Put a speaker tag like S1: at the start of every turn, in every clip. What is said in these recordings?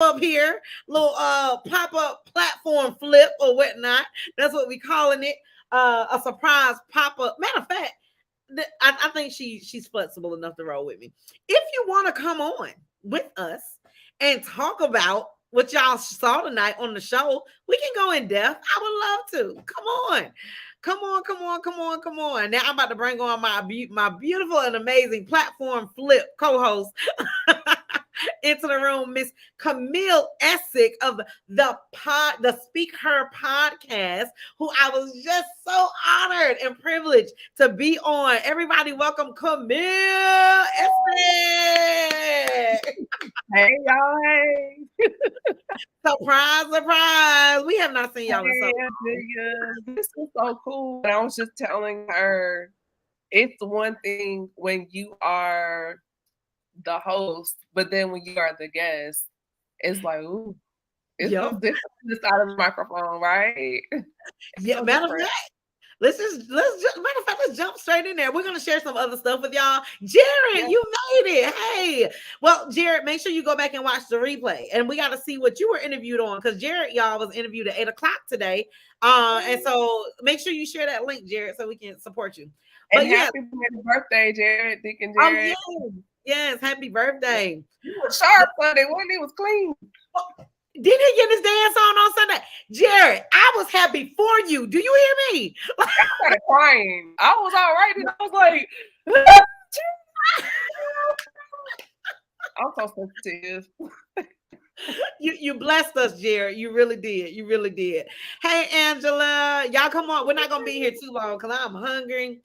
S1: up here, little pop-up platform flip or whatnot. That's what we calling it. A surprise pop-up. Matter of fact, I think she's flexible enough to roll with me. If you want to come on with us and talk about what y'all saw tonight on the show, we can go in depth. I would love to. Come on. Come on, come on, come on, come on. Now I'm about to bring on my beautiful and amazing platform flip co-host into the room, Miss Camille Essick of the Speak Her podcast, who I was just so honored and privileged to be on. Everybody, welcome Camille Essick.
S2: Hey y'all, hey.
S1: Surprise, surprise. We have not seen y'all in so long.
S2: Adelia. This is so cool. And I was just telling her, it's one thing when you are the host, but then when you are the guest, it's like, ooh, it's so different this side of the microphone, right?
S1: Yeah, matter of fact, let's jump straight in there. We're gonna share some other stuff with y'all. Jared, you made it. Hey, well, Jared, make sure you go back and watch the replay, and we got to see what you were interviewed on, because Jared, y'all, was interviewed at 8:00 today. And so make sure you share that link, Jared, so we can support you.
S2: But and happy birthday, Jared, Deacon Jared.
S1: Oh, yes, happy birthday.
S2: He was sharp Sunday, wasn't he? Was clean.
S1: Did he get his dance on Sunday? Jared, I was happy for you. Do you hear me?
S2: I started crying. I was all right, and I was like, I'm so sensitive.
S1: You blessed us, Jared. You really did. You really did. Hey, Angela, y'all come on. We're not gonna be here too long because I'm hungry.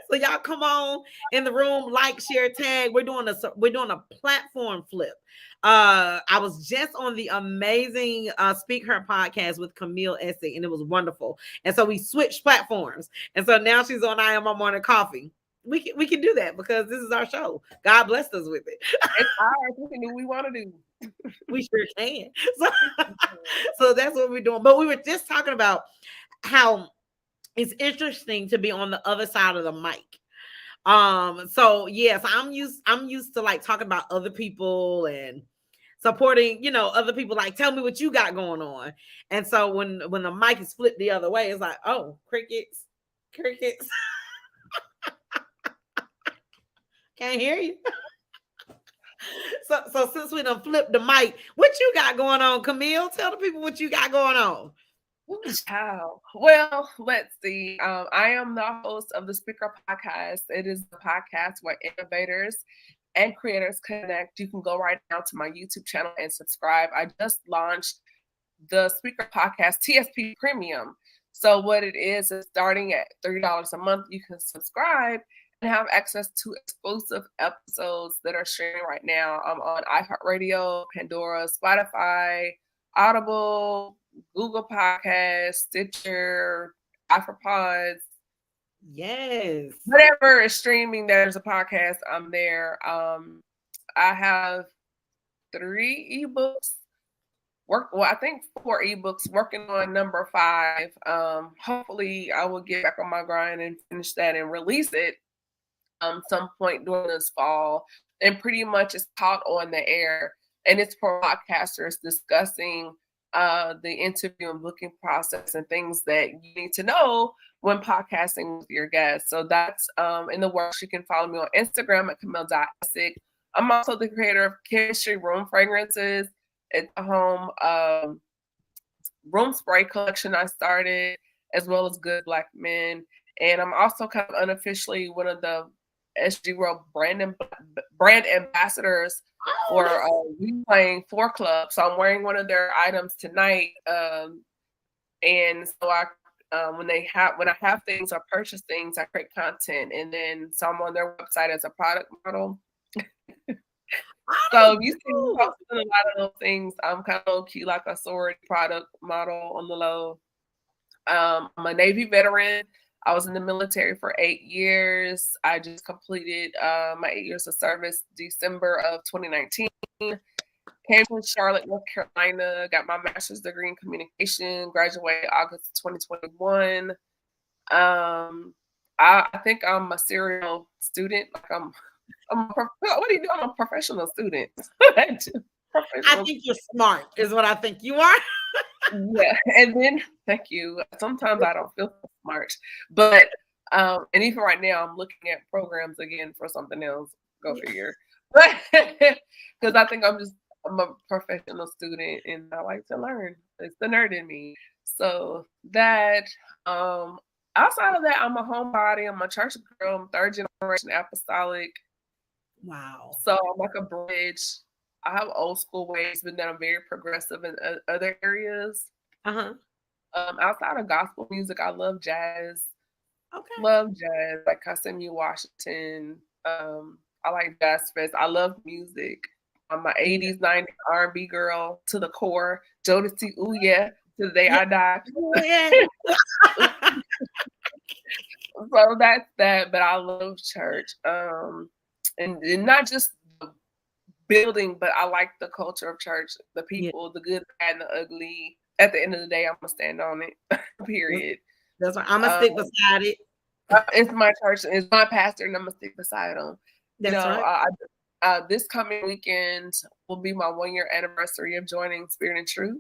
S1: So y'all come on in the room, like, share, tag. We're doing a platform flip. I was just on the amazing Speak Her podcast with Camille Essick, and it was wonderful. And so we switched platforms, and so now she's on I Am My Morning Coffee. We can do that because this is our show. God blessed us with it.
S2: It's ours. We can do what we want to do.
S1: We sure can. So that's what we're doing. But we were just talking about how it's interesting to be on the other side of the mic. So yes, I'm used to like talking about other people and supporting, other people, like, tell me what you got going on. And so when the mic is flipped the other way, it's like, oh, crickets. Can't hear you. So since we done flipped the mic, what you got going on, Camille? Tell the people what you got going on.
S2: Wow. Well, let's see. I am the host of the Speaker Podcast. It is a podcast where innovators and creators connect. You can go right now to my YouTube channel and subscribe. I just launched the Speaker Podcast TSP Premium. So what it is starting at $30 a month, you can subscribe and have access to exclusive episodes that are streaming right now. I'm on iHeartRadio, Pandora, Spotify, Audible, Google Podcasts, Stitcher, iPods.
S1: Yes.
S2: Whatever is streaming, there's a podcast. I'm there. I have 3 ebooks. I think 4 ebooks, working on number 5. Hopefully I will get back on my grind and finish that and release it some point during this fall. And pretty much it's taught on the air, and it's for podcasters discussing the interview and booking process and things that you need to know when podcasting with your guests. So that's in the works. You can follow me on Instagram at camille.essick. I'm also the creator of Chemistry Room Fragrances. It's a home room spray collection I started, as well as Good Black Men. And I'm also kind of unofficially one of the SG World brand ambassadors for Replaying 4 Club. So I'm wearing one of their items tonight. And so when I have things or purchase things, I create content, and then so I'm on their website as a product model. So you see me posting a lot of those things. I'm kind of low key, like a sorority product model on the low. I'm a Navy veteran. I was in the military for 8 years. I just completed my 8 years of service December of 2019. Came from Charlotte, North Carolina, got my master's degree in communication, graduated August 2021. I think I'm a serial student. Like What do you do? I'm a professional student.
S1: I think you're smart, is what I think you are.
S2: Yeah, and then thank you. Sometimes I don't feel so smart, but and even right now, I'm looking at programs again for something else. Go figure. But because I think I'm a professional student and I like to learn. It's the nerd in me. So that outside of that, I'm a homebody. I'm a church girl. I'm third generation apostolic.
S1: Wow.
S2: So I'm like a bridge. I have old school ways, but then I'm very progressive in other areas.
S1: Uh-huh.
S2: Outside of gospel music, I love jazz.
S1: Okay.
S2: Love jazz, like Casimir Washington. I like jazz fest. I love music. I'm an 80s, 90s R&B girl to the core. Jodeci, ooh yeah, to the day I die. So that's that. But I love church. And not just the building, but I like the culture of church, the people, the good, the bad, and the ugly. At the end of the day, I'm gonna stand on it. Period.
S1: That's right. I'm gonna stick beside it.
S2: It's my church, it's my pastor, and I'm gonna stick beside him.
S1: That's right.
S2: This coming weekend will be my 1-year anniversary of joining Spirit and Truth.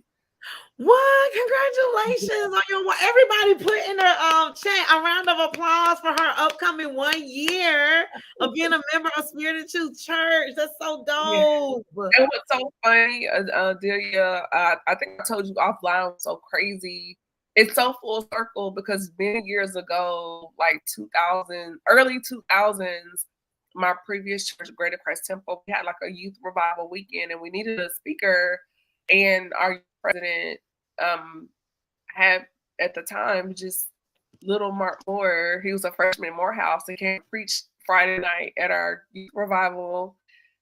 S1: What? Congratulations on your everybody put in the chat a round of applause for her upcoming 1 year of being a member of Spirit and Truth Church. That's so dope.
S2: Yeah. It was so funny, Adelia. I think I told you offline, it was so crazy. It's so full circle because many years ago, like 2000, early 2000s, my previous church, Greater Christ Temple, we had like a youth revival weekend and we needed a speaker. And our president had at the time just little Mark Moore. He was a freshman in Morehouse and came preach Friday night at our youth revival.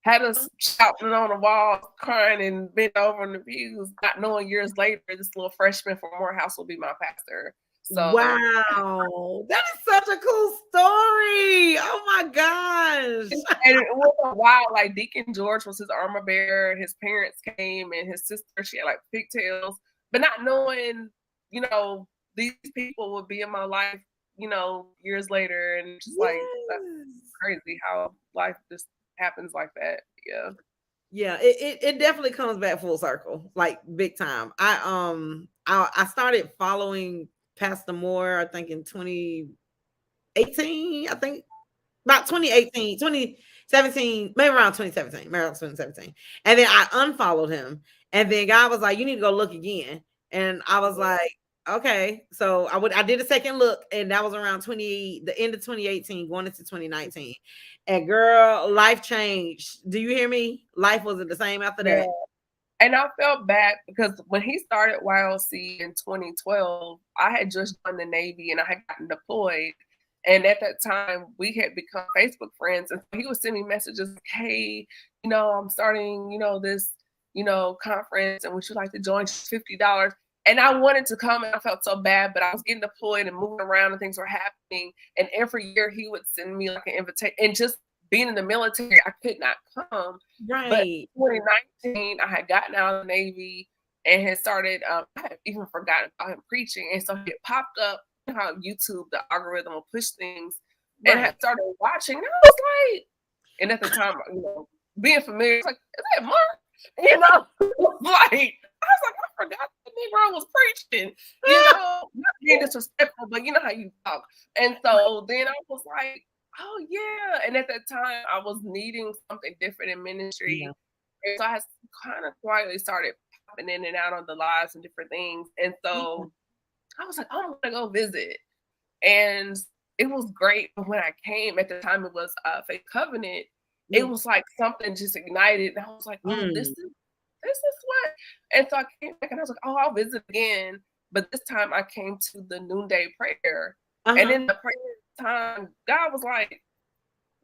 S2: Had us shouting on the wall, crying and bent over in the pews, not knowing years later this little freshman from Morehouse will be my pastor. So
S1: wow, that is such a cool story. Oh my gosh.
S2: And it was a while, like Deacon George was his armor bearer, his parents came and his sister, she had like pigtails, but not knowing, these people would be in my life, years later. And just like, that's crazy how life just happens like that. Yeah.
S1: Yeah, it definitely comes back full circle, like big time. I started following Pastor Moore, I think in 2018, I think about 2018, 2017, maybe around 2017. And then I unfollowed him. And then God was like, you need to go look again. And I was like, okay. So I did a second look, and that was around the end of 2018, going into 2019. And girl, life changed. Do you hear me? Life wasn't the same after that.
S2: And I felt bad because when he started YLC in 2012, I had just joined the Navy and I had gotten deployed. And at that time, we had become Facebook friends. And so he would send me messages like, hey, I'm starting, this, conference, and would you like to join? $50. And I wanted to come and I felt so bad, but I was getting deployed and moving around and things were happening. And every year he would send me like an invitation. And just being in the military, I could not come.
S1: Right.
S2: But 2019, I had gotten out of the Navy and had started, I had even forgotten about him preaching. And so it popped up, how YouTube, the algorithm will push things. Right. And I had started watching. And I was like, and at the time, being familiar, it's like, is that Mark? Like, I was like, I forgot the Negro was preaching, not being disrespectful, but you know how you talk. And so then I was like, oh yeah. And at that time I was needing something different in ministry. Yeah. And so I kind of quietly started popping in and out on the lives and different things. And so I was like, oh, I'm gonna go visit. And it was great. But when I came at the time, it was Faith Covenant. It was like something just ignited. And I was like, oh, this is what. And so I came back and I was like, oh, I'll visit again. But this time I came to the noonday prayer. And in the prayer time, God was like,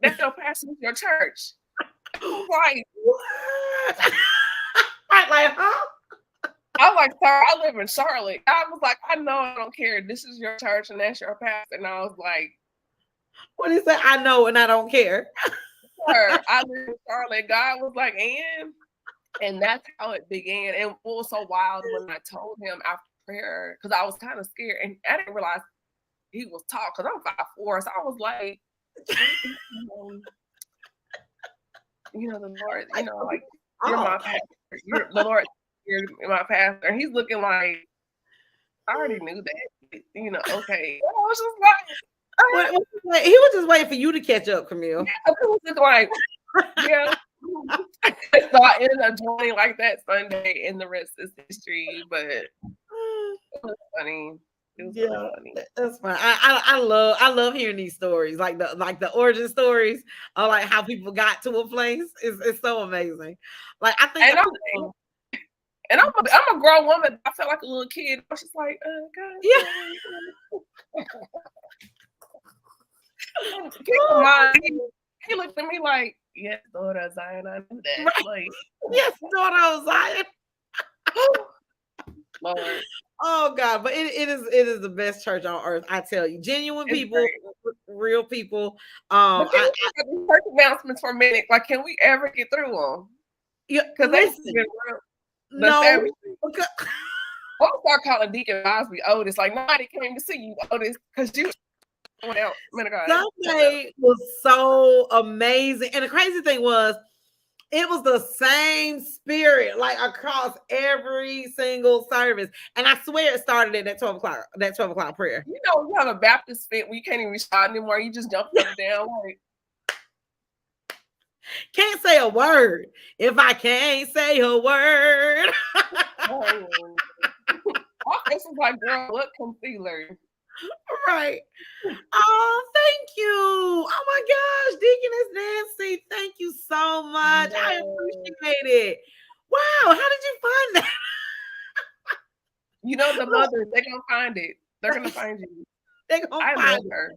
S2: that's your pastor, your church. I was like, what?
S1: Like, huh?
S2: I was like, sir, I live in Charlotte. I was like, I know I don't care. This is your church and that's your pastor. And I was like,
S1: what is that? I know and I don't care.
S2: Sir, I live in Charlotte. God was like, and that's how it began. And what was so wild when I told him after prayer, because I was kind of scared and I didn't realize he was tall because I'm 5'4", so I was like, you know, the Lord, you know, like, you're my pastor. You're the Lord, you're my pastor. He's looking like, I already knew that. You know, okay. I was just like,
S1: he was just waiting for you to catch up, Camille.
S2: Yeah, it was just like, yeah. So I ended up joining like that Sunday, and the rest is history. But it was funny. It was really funny.
S1: That's fine. I love hearing these stories, like the origin stories, or like how people got to a place. It's so amazing. Like I think,
S2: and I'm a grown woman. I felt like a little kid. I was just like, God. Yeah. Keep in mind, he looked at me like, yes, daughter Zion, I knew that.
S1: Right.
S2: Like,
S1: yes, daughter Zion.
S2: Lord.
S1: Oh God, but it is the best church on earth. I tell you, genuine people, real people.
S2: But can we church announcements for a minute? Like, can we ever get through them?
S1: Yeah,
S2: because
S1: listen. No,
S2: because I'll start calling Deacon Osby Otis. Like, nobody came to see you, Otis, because you.
S1: Sunday was so amazing, and the crazy thing was, it was the same spirit like across every single service, and I swear it started at that 12 o'clock prayer.
S2: You know, you have a Baptist fit where you can't even shout anymore. You just jump up and down. Like,
S1: can't say a word if I can't say a word.
S2: My face was like, girl, what concealer?
S1: Right. Oh, thank you. Oh my gosh, Deaconess Nancy, thank you so much. I appreciate it. Wow, how did you find that?
S2: You know, the mothers, they're gonna find it. They're gonna find you.
S1: They're gonna find her.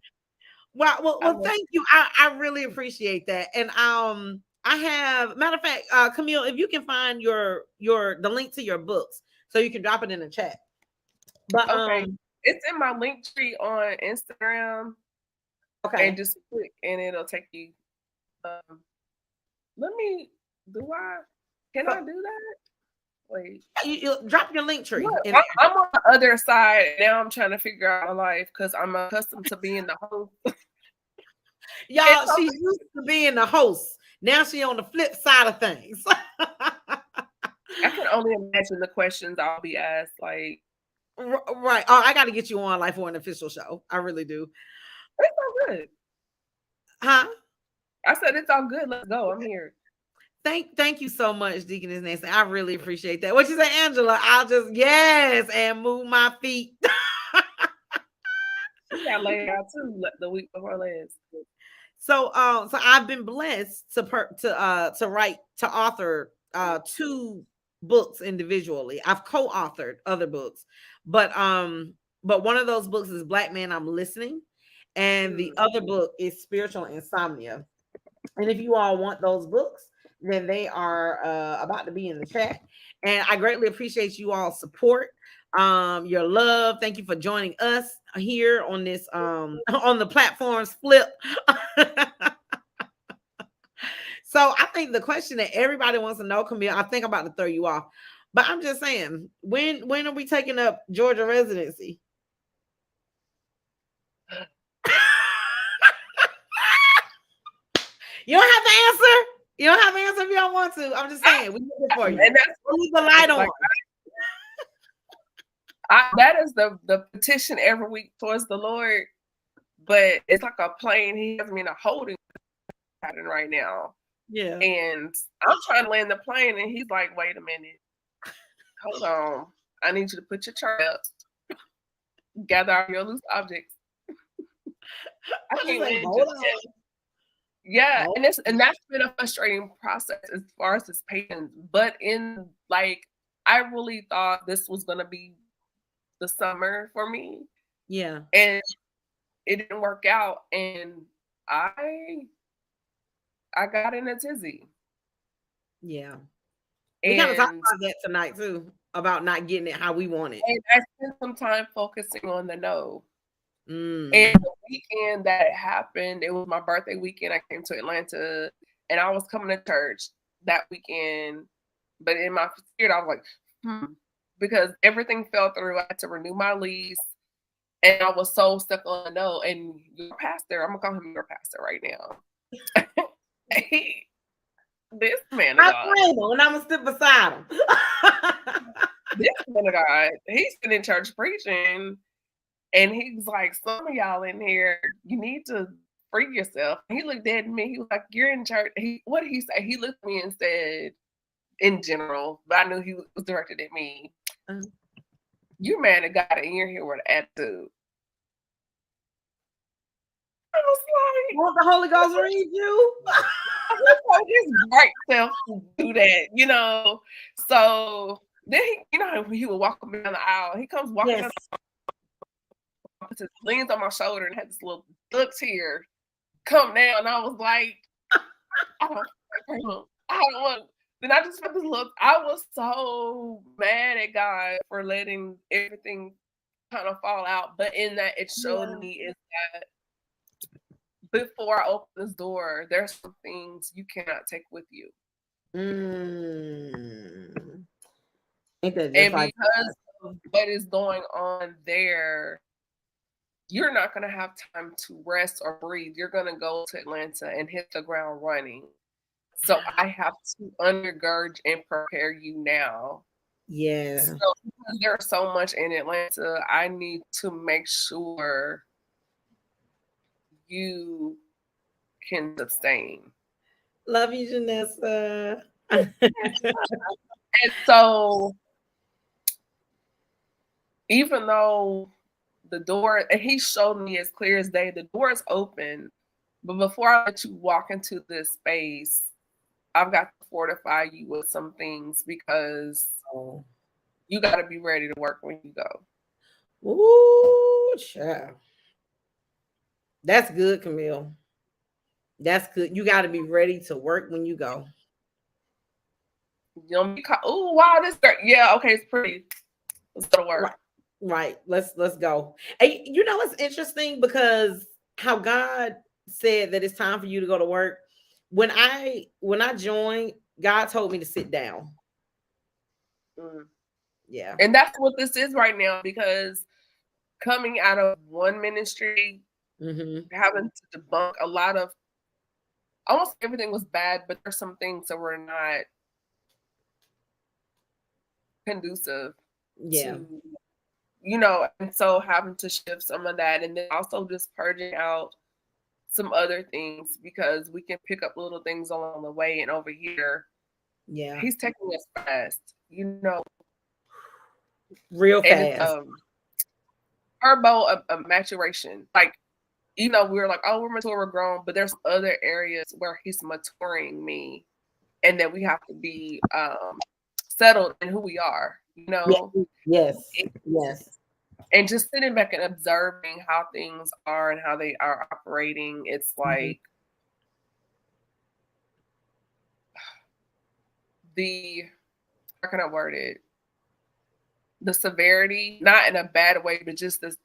S1: Wow. Well, thank you. I really appreciate that. And I have, matter of fact, Camille, if you can find the link to your books, so you can drop it in the chat. But
S2: okay. It's in my link tree on Instagram.
S1: Okay.
S2: And just click and it'll take you. Can I do that? Wait.
S1: You drop your link tree.
S2: Look, I'm on the other side. Now I'm trying to figure out my life because I'm accustomed to being the host.
S1: Y'all, she's used to being the host. Now she's on the flip side of things.
S2: I can only imagine the questions I'll be asked. Like,
S1: right. Oh, I got to get you on like for an official show. I really do.
S2: It's all good.
S1: Huh?
S2: I said it's all good. Let's go. I'm here.
S1: Thank you so much, Deaconess Nancy. I really appreciate that. What you say, Angela? I'll just and move my feet.
S2: She got laid out too the week before last.
S1: So I've been blessed to author 2 books individually. I've co-authored other books, but one of those books is Black Man I'm Listening, and the other book is Spiritual Insomnia. And if you all want those books, then they are about to be in the chat. And I greatly appreciate you all support, your love. Thank you for joining us here on this on the platforms flip. So I think the question that everybody wants to know, Camille, I think I'm about to throw you off, but I'm just saying, when are we taking up Georgia residency? You don't have to answer. You don't have to answer if you don't want to. I'm just saying, we need it for you. And that's leave the light on.
S2: That is the petition every week towards the Lord, but it's like a plane. He has me in a holding pattern right now.
S1: Yeah.
S2: And I'm trying to land the plane, and he's like, wait a minute. Hold on. I need you to put your chart up. Gather all your loose objects. I can't land just yet. Yeah, and that's been a frustrating process as far as his patience. But I really thought this was gonna be the summer for me.
S1: Yeah.
S2: And it didn't work out, and I got in a tizzy.
S1: Yeah. We gotta talk about that tonight too, about not getting it how we want it.
S2: And I spent some time focusing on the no. And the weekend that it happened, it was my birthday weekend. I came to Atlanta, and I was coming to church that weekend. But in my spirit, I was like, because everything fell through. I had to renew my lease, and I was so stuck on the no. And your pastor, I'm gonna call him your pastor right now. This man of
S1: I
S2: God.
S1: claim him, and I'm gonna sit beside him.
S2: This man of God, he's sitting in church preaching, and he's like, "Some of y'all in here, you need to free yourself." He looked at me. He was like, "You're in church." What did he say? He looked at me and said, in general, but I knew he was directed at me. You man of God, and you're here with an attitude. I was like,
S1: "Want the Holy Ghost read you?"
S2: his bright self to do that, you know. So then he would walk me down the aisle. He comes walking down the aisle, leans on my shoulder and had this little look tear come down. And I was like, I don't want. Then I just felt this look. I was so mad at God for letting everything kind of fall out. But in that, it showed me is that before I open this door, there's some things you cannot take with you.
S1: Ain't that just
S2: And
S1: like
S2: because of what is going on there, you're not going to have time to rest or breathe. You're going to go to Atlanta and hit the ground running. So I have to undergird and prepare you now.
S1: Yeah.
S2: So because there's so much in Atlanta, I need to make sure you can sustain.
S1: Love you, Janessa.
S2: And so even though the door, and he showed me as clear as day, the door is open, but before I let you walk into this space, I've got to fortify you with some things because you got to be ready to work when you go.
S1: Ooh, child. That's good, Camille. That's good. You got to be ready to work when you go.
S2: You know, oh wow, this girl. Yeah, okay, it's pretty. Let's go to work.
S1: Right. Let's go. And you know it's interesting because how God said that it's time for you to go to work. When I joined, God told me to sit down. Yeah.
S2: And that's what this is right now, because coming out of one ministry, having to debunk a lot of, almost everything was bad, but there's some things that were not conducive to, you know, and so having to shift some of that, and then also just purging out some other things, because we can pick up little things along the way. And over here, he's taking us fast, you know,
S1: real fast.
S2: Turbo maturation. Like, you know, we're like, oh, we're mature, we're grown, but there's other areas where he's maturing me, and that we have to be settled in who we are, you know?
S1: Yes.
S2: And just sitting back and observing how things are and how they are operating, it's like how can I word it? The severity, not in a bad way, but just this,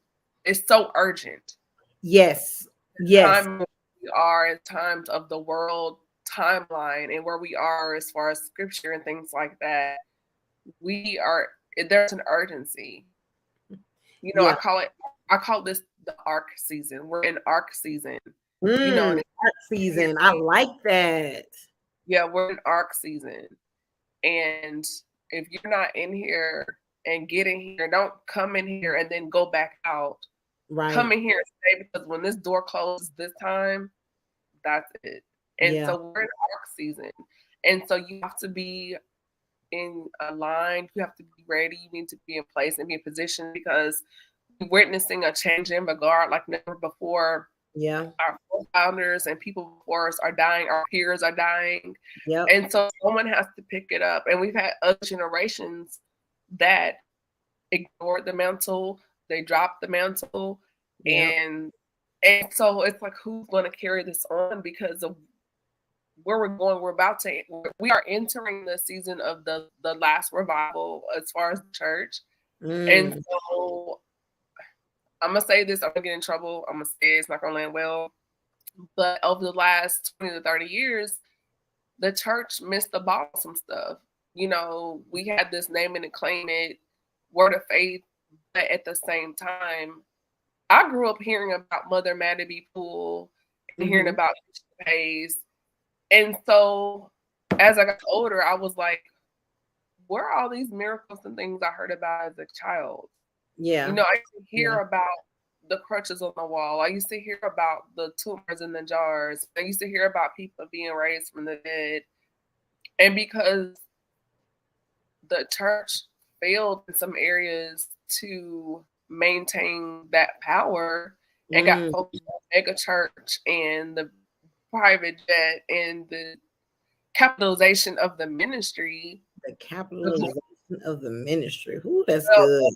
S2: it's so urgent.
S1: Yes.
S2: Time we are in times of the world timeline and where we are as far as scripture and things like that, there's an urgency. You know, I call this the arc season. We're in arc season. You know,
S1: arc season. I like that.
S2: Yeah, we're in arc season. And if you're not in here and get in here, don't come in here and then go back out. Right. Come in here and stay, because when this door closes this time, that's it. And so we're in arc season. And so you have to be in a line. You have to be ready. You need to be in place and be in position, because we're witnessing a change in regard like never before. Yeah. Our founders and people before us are dying. Our peers are dying. Yep. And so someone has to pick it up. And we've had other generations that ignored the mantle. They dropped the mantle. Yep. And so it's like, who's going to carry this on? Because of where we're going, we are entering the season of the last revival as far as the church. And so I'm going to say this, I'm going to get in trouble. I'm going to say it's not going to land well. But over the last 20 to 30 years, the church missed the ball on some stuff. You know, we had this name it and claim it, word of faith, but at the same time, I grew up hearing about Mother Matteby Pool and hearing about Bishop Hayes. And so as I got older, I was like, where are all these miracles and things I heard about as a child?
S1: Yeah.
S2: I used to hear
S1: Yeah.
S2: about the crutches on the wall. I used to hear about the tumors in the jars. I used to hear about people being raised from the dead. And because the church failed in some areas to maintain that power and got
S1: Mm,
S2: focused on mega church and the private jet and the capitalization of the ministry.
S1: the capitalization of the ministry. Ooh, that's
S2: So,
S1: good.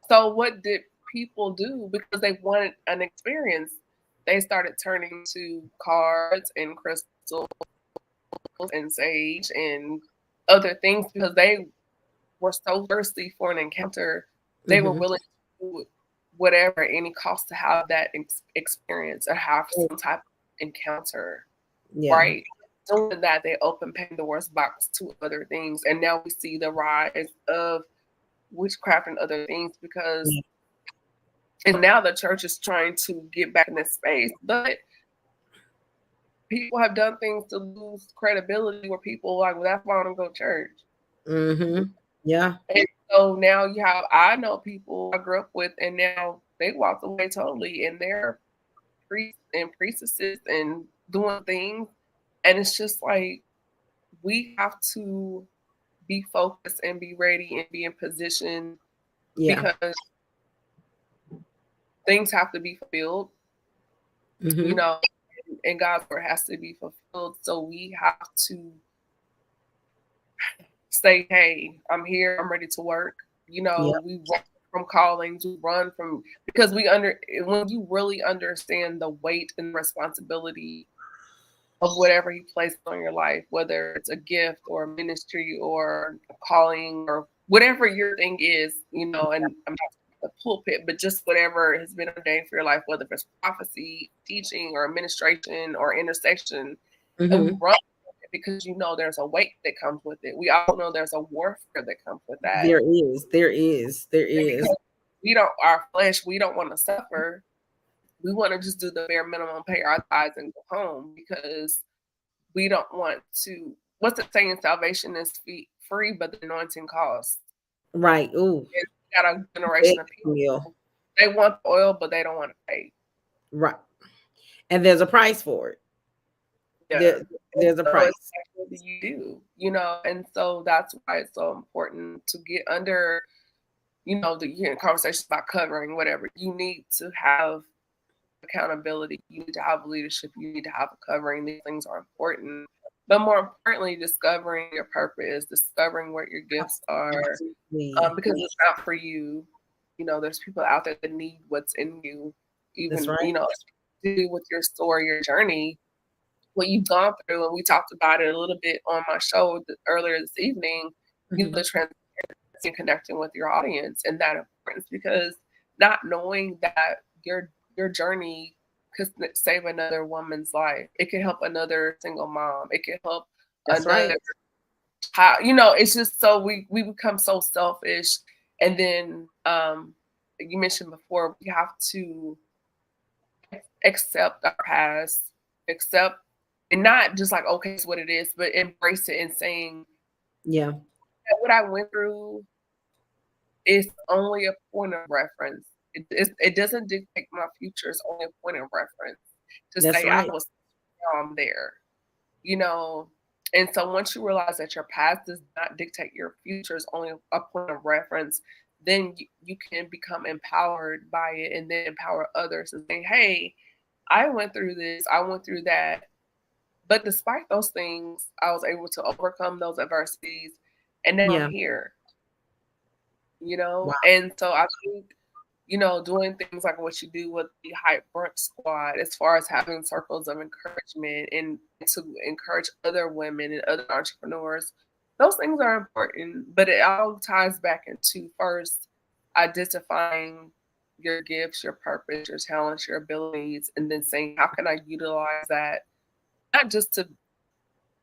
S2: so what did people do? Because they wanted an experience, they started turning to cards and crystals and sage and other things because they were so thirsty for an encounter. They were
S1: Mm-hmm.
S2: willing to do whatever, any cost to have that experience or have some type of encounter,
S1: Yeah.
S2: right? Doing that, they opened Pandora's box to other things. And now we see the rise of witchcraft and other things because,
S1: Yeah.
S2: and now the church is trying to get back in this space. But people have done things to lose credibility where people like, well, that's why I don't go to church.
S1: Mm-hmm. Yeah.
S2: And so now I know people I grew up with, and now they walked away totally, and they're priests and priestesses and doing things. And it's just like, we have to be focused and be ready and be in position
S1: Yeah.
S2: because things have to be fulfilled,
S1: Mm-hmm.
S2: and God's word has to be fulfilled. So we have to say, hey, I'm here, I'm ready to work.
S1: Yeah.
S2: We run from callings, we run from, because when you really understand the weight and responsibility of whatever he placed on your life, whether it's a gift or a ministry or a calling or whatever your thing is, and I'm not the pulpit, but just whatever has been ordained for your life, whether it's prophecy, teaching, or administration or intercession, and we
S1: Mm-hmm.
S2: run because there's a weight that comes with it. We all know there's a warfare that comes with that.
S1: There is. There is. There is.
S2: Our flesh, we don't want to suffer. We want to just do the bare minimum, pay our tithes, and go home because we don't want to. What's it saying? Salvation is free, but the anointing costs.
S1: Right. Ooh.
S2: And we got a generation of people. They want the oil, but they don't want to pay.
S1: Right. And there's a price for it.
S2: Yeah.
S1: There's a price.
S2: What do you do? And so that's why it's so important to get under, the conversations about covering, whatever. You need to have accountability. You need to have leadership. You need to have a covering. These things are important. But more importantly, discovering your purpose, discovering what your gifts are, because it's not for you. There's people out there that need what's in you, even,
S1: That's right.
S2: to do with your story, your journey, what you've gone through. And we talked about it a little bit on my show earlier this evening,
S1: Mm-hmm.
S2: the transparency and connecting with your audience and that importance, because not knowing that your journey could save another woman's life. It could help another single mom. It could help
S1: That's
S2: another
S1: right.
S2: it's just so we become so selfish. And then you mentioned before, we have to accept our past, accept, and not just like, okay, it's what it is, but embrace it and saying,
S1: yeah,
S2: what I went through is only a point of reference. It doesn't dictate my future. It's only a point of reference to
S1: that's
S2: say
S1: right.
S2: I was there, And so once you realize that your past does not dictate your future, is only a point of reference, then you can become empowered by it and then empower others and say, hey, I went through this, I went through that. But despite those things, I was able to overcome those adversities. And now I'm here,
S1: Wow.
S2: And so I think, doing things like what you do with the Hype Brunch Squad, as far as having circles of encouragement and to encourage other women and other entrepreneurs, those things are important. But it all ties back into first identifying your gifts, your purpose, your talents, your abilities, and then saying, how can I utilize that? Not just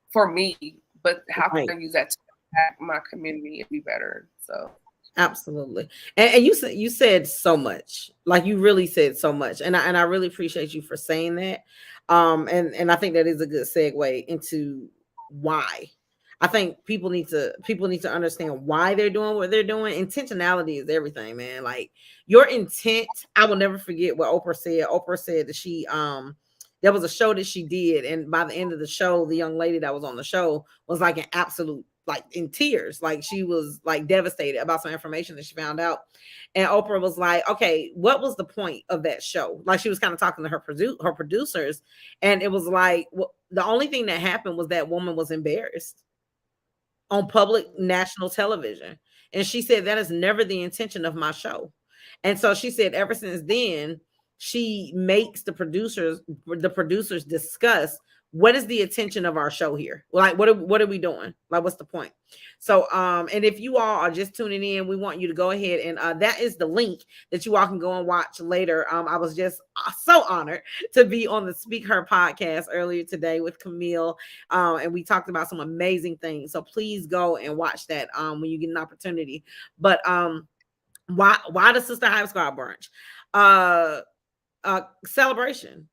S2: for me, but how can I use that to impact my community and be better? So
S1: Absolutely. And you said so much. Like, you really said so much. And I really appreciate you for saying that. And I think that is a good segue into why. I think people need to understand why they're doing what they're doing. Intentionality is everything, man. Like your intent. I will never forget what Oprah said. Oprah said that there was a show that she did, and by the end of the show, the young lady that was on the show was like an absolute, like in tears, like she was like devastated about some information that she found out. And Oprah was like, okay, what was the point of that show? Like she was kind of talking to her producers, and it was like, well, the only thing that happened was that woman was embarrassed on public national television. And she said, that is never the intention of my show. And so she said, ever since then, she makes the producers discuss what is the intention of our show here. Like, what are we doing? Like, what's the point? So, and if you all are just tuning in, we want you to go ahead and that is the link that you all can go and watch later. I was just so honored to be on the Speak Her podcast earlier today with Camille, and we talked about some amazing things. So please go and watch that when you get an opportunity. But why the Sister Hive Squad brunch? Celebration.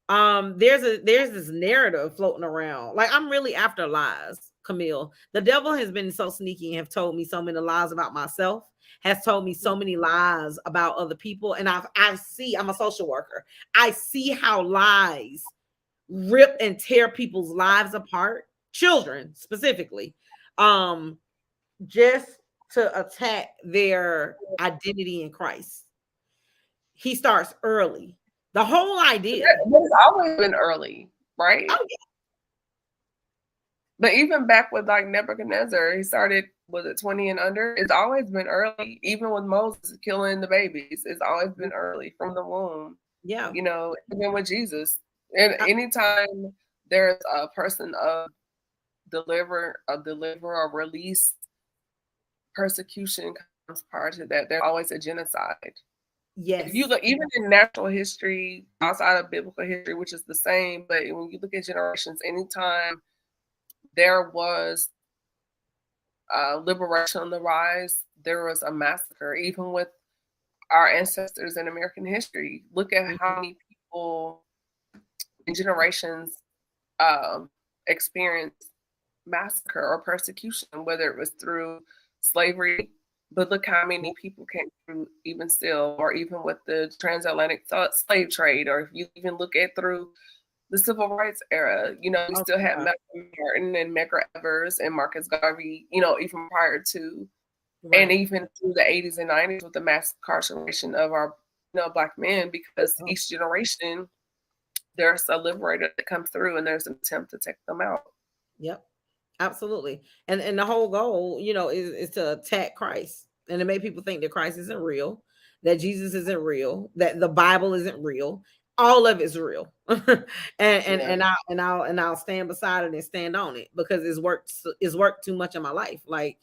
S1: There's this narrative floating around. Like, I'm really after lies, Camille. The devil has been so sneaky and have told me so many lies about myself, has told me so many lies about other people. And I'm a social worker. I see how lies rip and tear people's lives apart, children specifically, just to attack their identity in Christ. He starts early. The whole idea.
S2: It's always been early, right?
S1: Oh, yeah.
S2: But even back with like Nebuchadnezzar, he started, was it 20 and under? It's always been early. Even with Moses killing the babies, it's always been early from the womb.
S1: Yeah.
S2: You know, even with Jesus. And anytime there's a person of deliver or release, persecution comes prior to that. There's always a genocide.
S1: Yes.
S2: If you look, even in natural history, outside of biblical history, which is the same, but when you look at generations, anytime there was liberation on the rise, there was a massacre. Even with our ancestors in American history, look at how many people in generations experienced massacre or persecution, whether it was through slavery. But look how many people came through even still, or even with the transatlantic slave trade, or if you even look at through the civil rights era, you know, we still had Malcolm Martin and Medgar Evers and Marcus Garvey, you know, even prior to, and even through the 80s and 90s with the mass incarceration of our, you know, Black men, because each generation, there's a liberator that comes through and there's an attempt to take them out.
S1: Yep. Absolutely. And the whole goal, you know, is to attack Christ and to make people think that Christ isn't real, that Jesus isn't real, that the Bible isn't real. All of it's real. and I'll stand beside it and stand on it because it's worked too much in my life. Like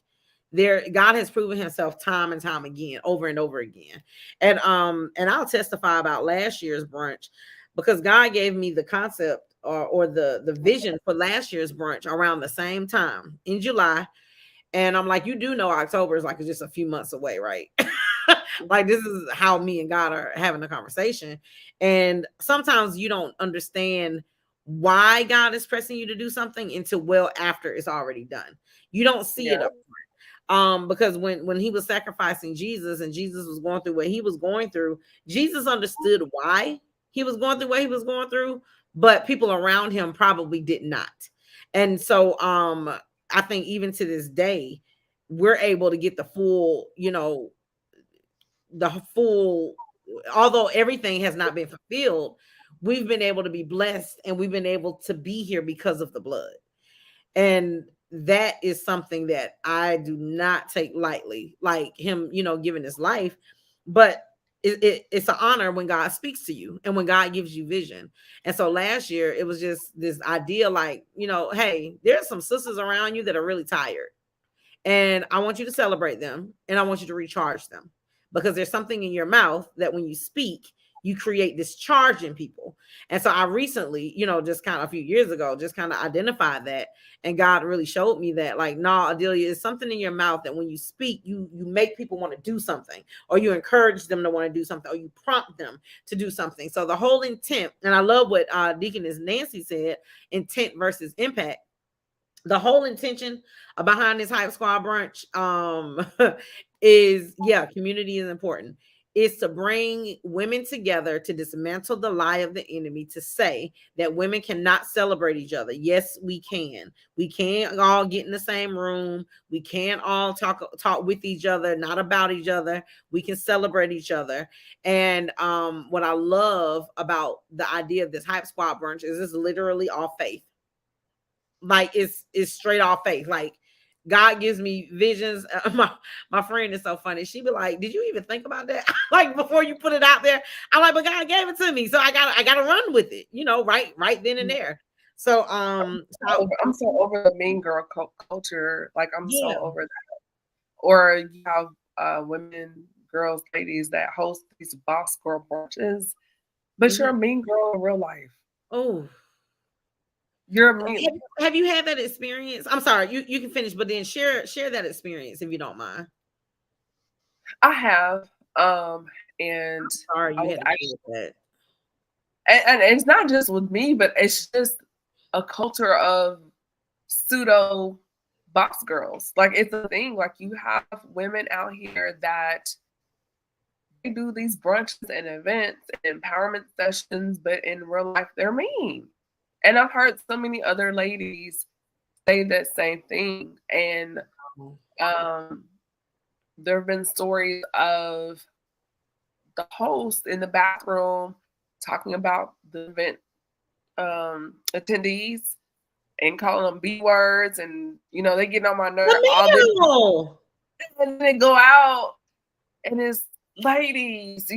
S1: God has proven himself time and time again, over and over again. And I'll testify about last year's brunch because God gave me the concept or the vision for last year's brunch around the same time in July. And I'm like, you do know October is like just a few months away, right? Like this is how me and God are having a conversation. And sometimes you don't understand why God is pressing you to do something until well after it's already done. You don't see it up front. Because when he was sacrificing Jesus and Jesus was going through what he was going through, Jesus understood why he was going through what he was going through, but people around him probably did not. And so I think even to this day, we're able to get the full, although everything has not been fulfilled, we've been able to be blessed and we've been able to be here because of the blood. And that is something that I do not take lightly, like him, giving his life. But it's an honor when God speaks to you and when God gives you vision. And so last year, it was just this idea like, hey, there's some sisters around you that are really tired. And I want you to celebrate them and I want you to recharge them because there's something in your mouth that when you speak, you create this charge in people. And so I recently, just kind of a few years ago, just kind of identified that. And God really showed me that, like, no, Adelia, is something in your mouth that when you speak, you make people want to do something, or you encourage them to want to do something, or you prompt them to do something. So the whole intent, and I love what Deaconess Nancy said, intent versus impact. the whole intention behind this Hype Squad brunch is, yeah, community is important. Is to bring women together to dismantle the lie of the enemy, to say that women cannot celebrate each other. Yes, we can. We can't all get in the same room. We can't all talk with each other, not about each other. We can celebrate each other. And what I love about the idea of this Hype Squad brunch is it's literally all faith. Like it's straight off faith. Like God gives me visions. My friend is so funny. She be like, "Did you even think about that? Like before you put it out there?" I'm like, "But God gave it to me, so I gotta run with it. Right then and there." So
S2: I'm so over the mean girl culture. Like I'm so
S1: yeah.
S2: over that. Or you have women, girls, ladies that host these boss girl brunches, but you're a mean girl in real life.
S1: Oh,
S2: You're a mean.
S1: have you had that experience? I'm sorry, you can finish, but then share that experience if you don't mind.
S2: I have, and
S1: Sorry,
S2: I
S1: you
S2: was
S1: had to
S2: actually,
S1: deal with that.
S2: and it's not just with me, but it's just a culture of pseudo boss girls. Like it's a thing. Like you have women out here that they do these brunches and events and empowerment sessions, but in real life they're mean. And I've heard so many other ladies say that same thing. And um, there have been stories of the host in the bathroom talking about the event attendees and calling them B words, and they getting on my nerve all this. And they go out and it's ladies,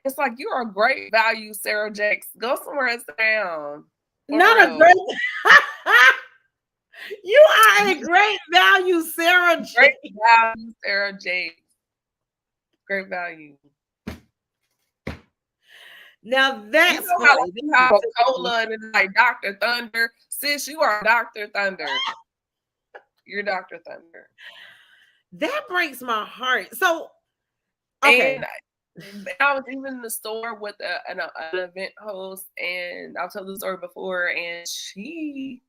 S2: it's like you're a great value, Sarah Jakes. Go somewhere and sit down.
S1: Not a great. You are a great value, Sarah Jakes.
S2: Great value, Sarah Jakes. Great value.
S1: Now that's
S2: funny. You have a cola and it's like Dr. Thunder. Sis, you are Dr. Thunder. You're Dr. Thunder.
S1: That breaks my heart. So, okay.
S2: And I was even in the store with an event host, and I've told this story before, and she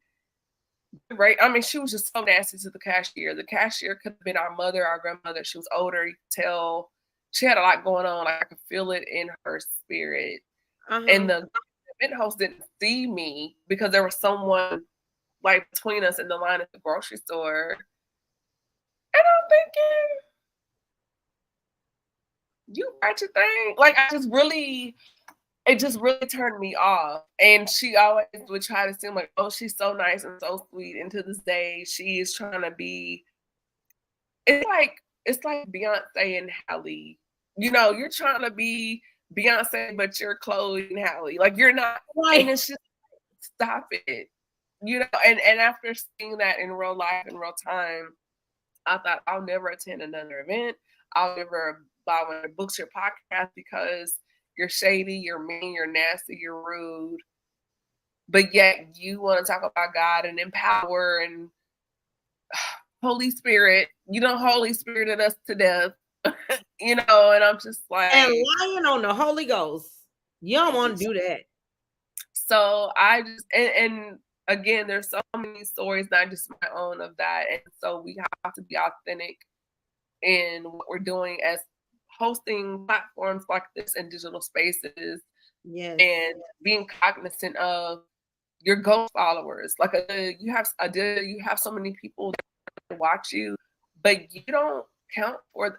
S2: was just so nasty to the cashier. The cashier could have been our mother, our grandmother. She was older. You could tell she had a lot going on. I could feel it in her spirit. And the event host didn't see me because there was someone like between us in the line at the grocery store. And I'm thinking, you wretched thing. Like it just really turned me off. And she always would try to seem like, oh, she's so nice and so sweet. And to this day, she is trying to be. It's like Beyonce and Halle. You're trying to be Beyonce, but you're Chloe and Halle. Like you're not. Right. And it's just stop it. And after seeing that in real life, in real time, I thought I'll never attend another event. I'll never buy one of the books or podcasts because you're shady, you're mean, you're nasty, you're rude. But yet you want to talk about God and empower and Holy Spirit. Holy Spirited us to death. And I'm just like,
S1: and lying on the Holy Ghost. You don't want to do that.
S2: So I just and again, there's so many stories, not just my own, of that. And so we have to be authentic in what we're doing as hosting platforms like this in digital spaces.
S1: Yes.
S2: And being cognizant of your ghost followers. Like you have so many people that watch you, but you don't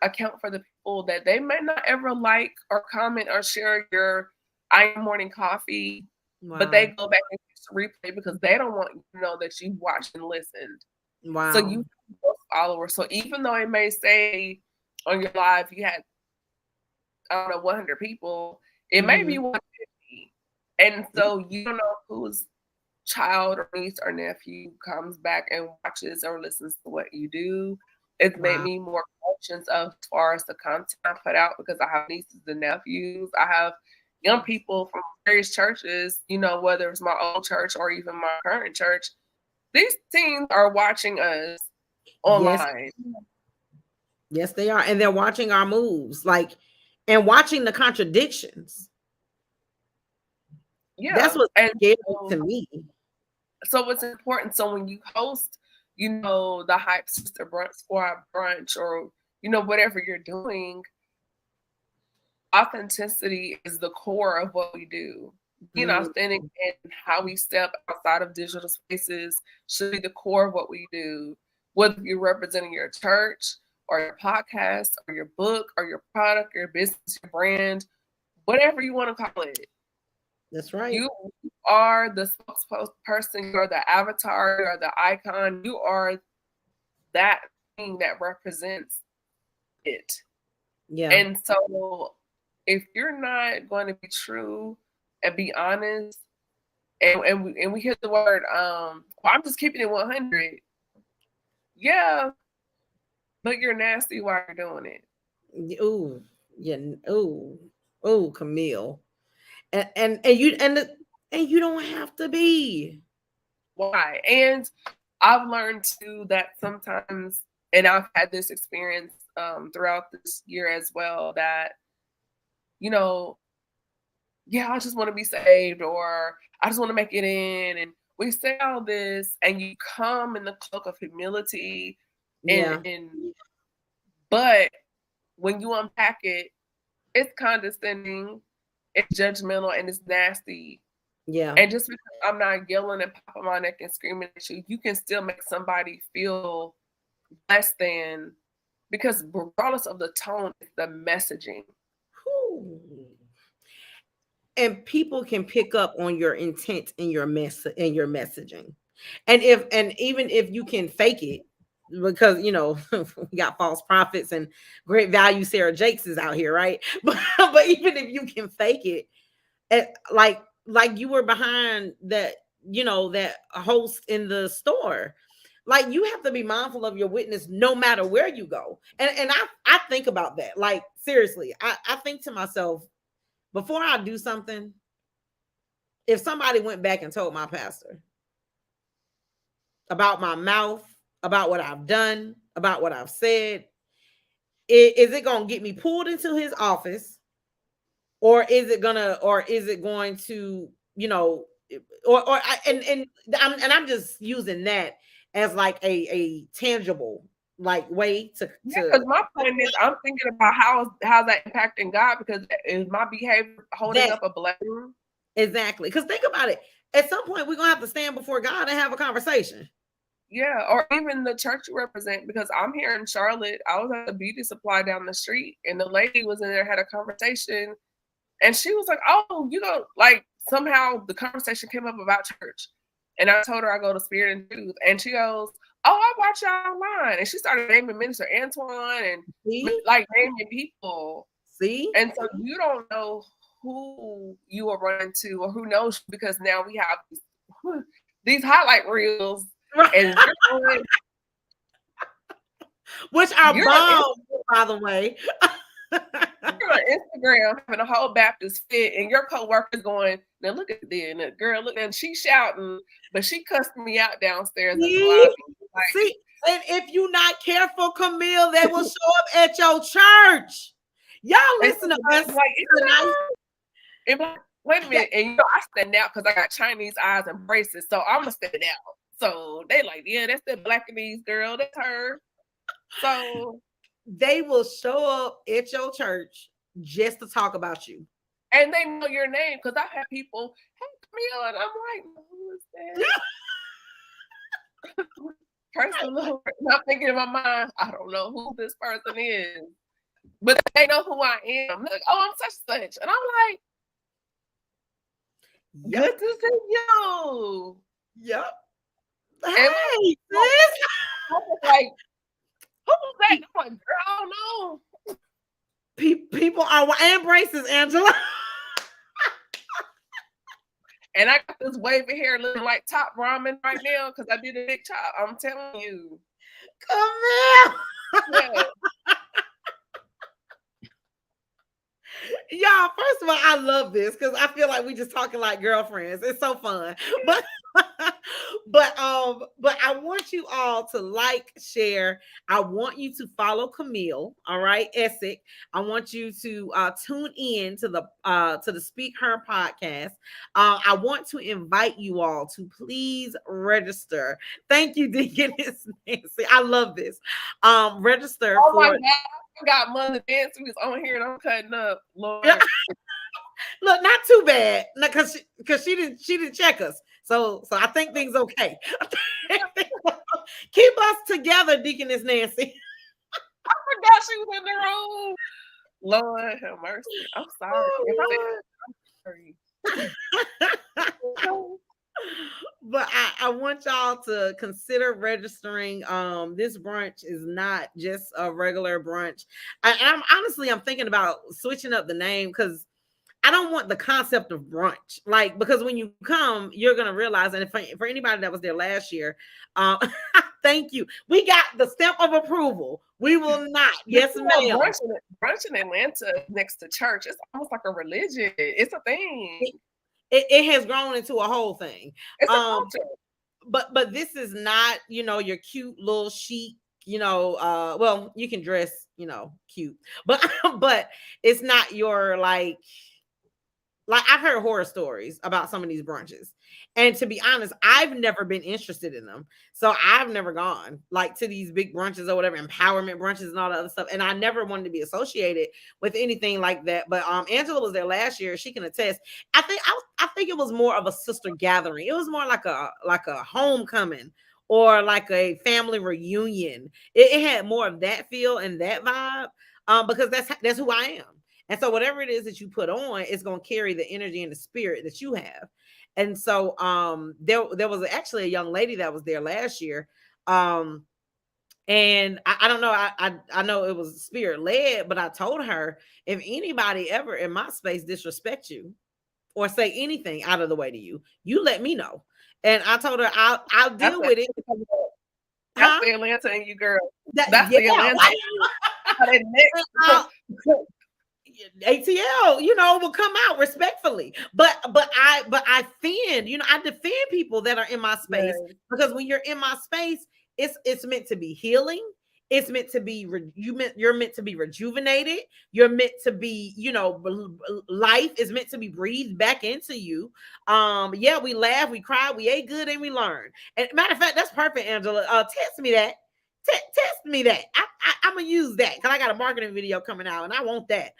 S2: account for the people that they may not ever like or comment or share your morning coffee. Wow. But they go back and replay because they don't want you to know that you watched and listened. Wow. So you have those followers. So even though it may say on your live you had, I don't know, 100 people, it may be 150. And so you don't know whose child or niece or nephew comes back and watches or listens to what you do. It's made me more conscious of as far as the content I put out because I have nieces and nephews. I have young people from various churches, whether it's my old church or even my current church. These teens are watching us online.
S1: Yes, they are. And they're watching our moves, and watching the contradictions. Yeah. That's what's scary to me.
S2: So it's important. So when you host, the Hype Sister Brunch Squad brunch, or, whatever you're doing, authenticity is the core of what we do. Being authentic and how we step outside of digital spaces should be the core of what we do. Whether you're representing your church or your podcast or your book or your product, your business, your brand, whatever you want to call it.
S1: That's right.
S2: You are the spokesperson, you're the avatar, you're the icon, you are that thing that represents it.
S1: Yeah.
S2: And so if you're not going to be true and be honest, and we hear the word, I'm just keeping it 100. Yeah, but you're nasty while you're doing it.
S1: Ooh, yeah. Ooh, Camille. And you don't have to be.
S2: Why? And I've learned too that sometimes, and I've had this experience throughout this year as well, that, I just want to be saved, or I just want to make it in. And we say all this, and you come in the cloak of humility,
S1: Yeah.
S2: but when you unpack it, it's condescending, it's judgmental, and it's nasty.
S1: Yeah.
S2: And just because I'm not yelling and popping my neck and screaming at you, you can still make somebody feel less than, because regardless of the tone, it's the messaging.
S1: Whew. And people can pick up on your intent in your messaging. And even if you can fake it, because we got false prophets and great value Sarah Jakes is out here, right? But even if you can fake it, like you were behind that, that host in the store, like you have to be mindful of your witness no matter where you go. And I think about that, like seriously, I think to myself, before I do something, if somebody went back and told my pastor about my mouth, about what I've done, about what I've said, is it going to get me pulled into his office, or is it going to, I'm just using that as like a tangible like way to
S2: Because my point is, I'm thinking about how's that impacting God, because is my behavior holding up a blessing?
S1: Exactly. Because think about it. At some point, we're gonna have to stand before God and have a conversation.
S2: Yeah, or even the church you represent, because I'm here in Charlotte. I was at the beauty supply down the street, and the lady was in there, had a conversation, and she was like, "Oh, like somehow the conversation came up about church." And I told her I go to Spirit and Truth, and she goes, "Oh, I watch y'all online." And she started naming Minister Antoine and like naming people.
S1: See?
S2: And so you don't know who you are running to or who knows, because now we have these highlight reels, and
S1: which are bomb, by the way.
S2: You're on Instagram having a whole Baptist fit, and your co-worker's going, "Now look at this, and the girl, look," and she's shouting, but she cussed me out downstairs.
S1: See, and if you're not careful, Camille, they will show up at your church. Y'all listen to us
S2: tonight. Wait a minute, and I stand out because I got Chinese eyes and braces, so I'm gonna stand out. So they like, yeah, that's the Blackanese girl, that's her. So
S1: they will show up at your church just to talk about you.
S2: And they know your name, because I've had people, "Hey, Camille," and I'm like, "Who is that?" Person, not thinking in my mind, I don't know who this person is, but they know who I am. Like, "Oh, I'm such," and I'm like, "Good to see you."
S1: Yep.
S2: Hey, sis. I was like, "Who was that?" I'm like, "Girl, I don't know."
S1: People are and braces, Angela.
S2: And I got this wavy hair looking like Top Ramen right now because I did a big chop. I'm telling you.
S1: Camille.
S2: Yeah.
S1: Y'all, first of all, I love this because I feel like we just talking like girlfriends. It's so fun. But but I want you all to like, share. I want you to follow Camille, all right, Essick. I want you to tune in to the Speak Her podcast. I want to invite you all to please register. Thank you, Deaconess Nancy. I love this. Register
S2: Oh my
S1: for
S2: God, I got Mother Dance. We was on here and I'm cutting up, Lord.
S1: Look, not too bad, because she didn't check us, so I think things okay. Keep us together, Deaconess Nancy.
S2: I forgot she was in the room. Lord have mercy. I'm sorry. I'm sorry.
S1: But I want y'all to consider registering. This brunch is not just a regular brunch. I'm honestly, I'm thinking about switching up the name because I don't want the concept of brunch, like, because when you come, you're gonna realize, and for anybody that was there last year, thank you. We got the stamp of approval. We will not. Yes, ma'am.
S2: Brunch in Atlanta next to church. It's almost like a religion. It's a thing.
S1: It has grown into a whole thing.
S2: It's a culture.
S1: But this is not, your cute little chic, well, you can dress, cute, but it's not your like I've heard horror stories about some of these brunches. And to be honest, I've never been interested in them. So I've never gone like to these big brunches or whatever, empowerment brunches and all that other stuff. And I never wanted to be associated with anything like that. But Angela was there last year. She can attest. I think it was more of a sister gathering. It was more like a homecoming or like a family reunion. It had more of that feel and that vibe. Because that's who I am. And so whatever it is that you put on, it's going to carry the energy and the spirit that you have. And so there was actually a young lady that was there last year. And I don't know, I know it was spirit led, but I told her, if anybody ever in my space disrespect you or say anything out of the way to you, you let me know. And I told her I'll deal with it.
S2: That's the Atlanta in you, girl. That's the Atlanta.
S1: ATL, will come out respectfully, but I defend, I defend people that are in my space, because when you're in my space, it's meant to be healing. It's meant to be you're meant to be rejuvenated. You're meant to be, life is meant to be breathed back into you. Yeah, we laugh, we cry, we ate good, and we learn. And matter of fact, that's perfect, Angela. Test me that. Test me that. I'm gonna use that because I got a marketing video coming out and I want that.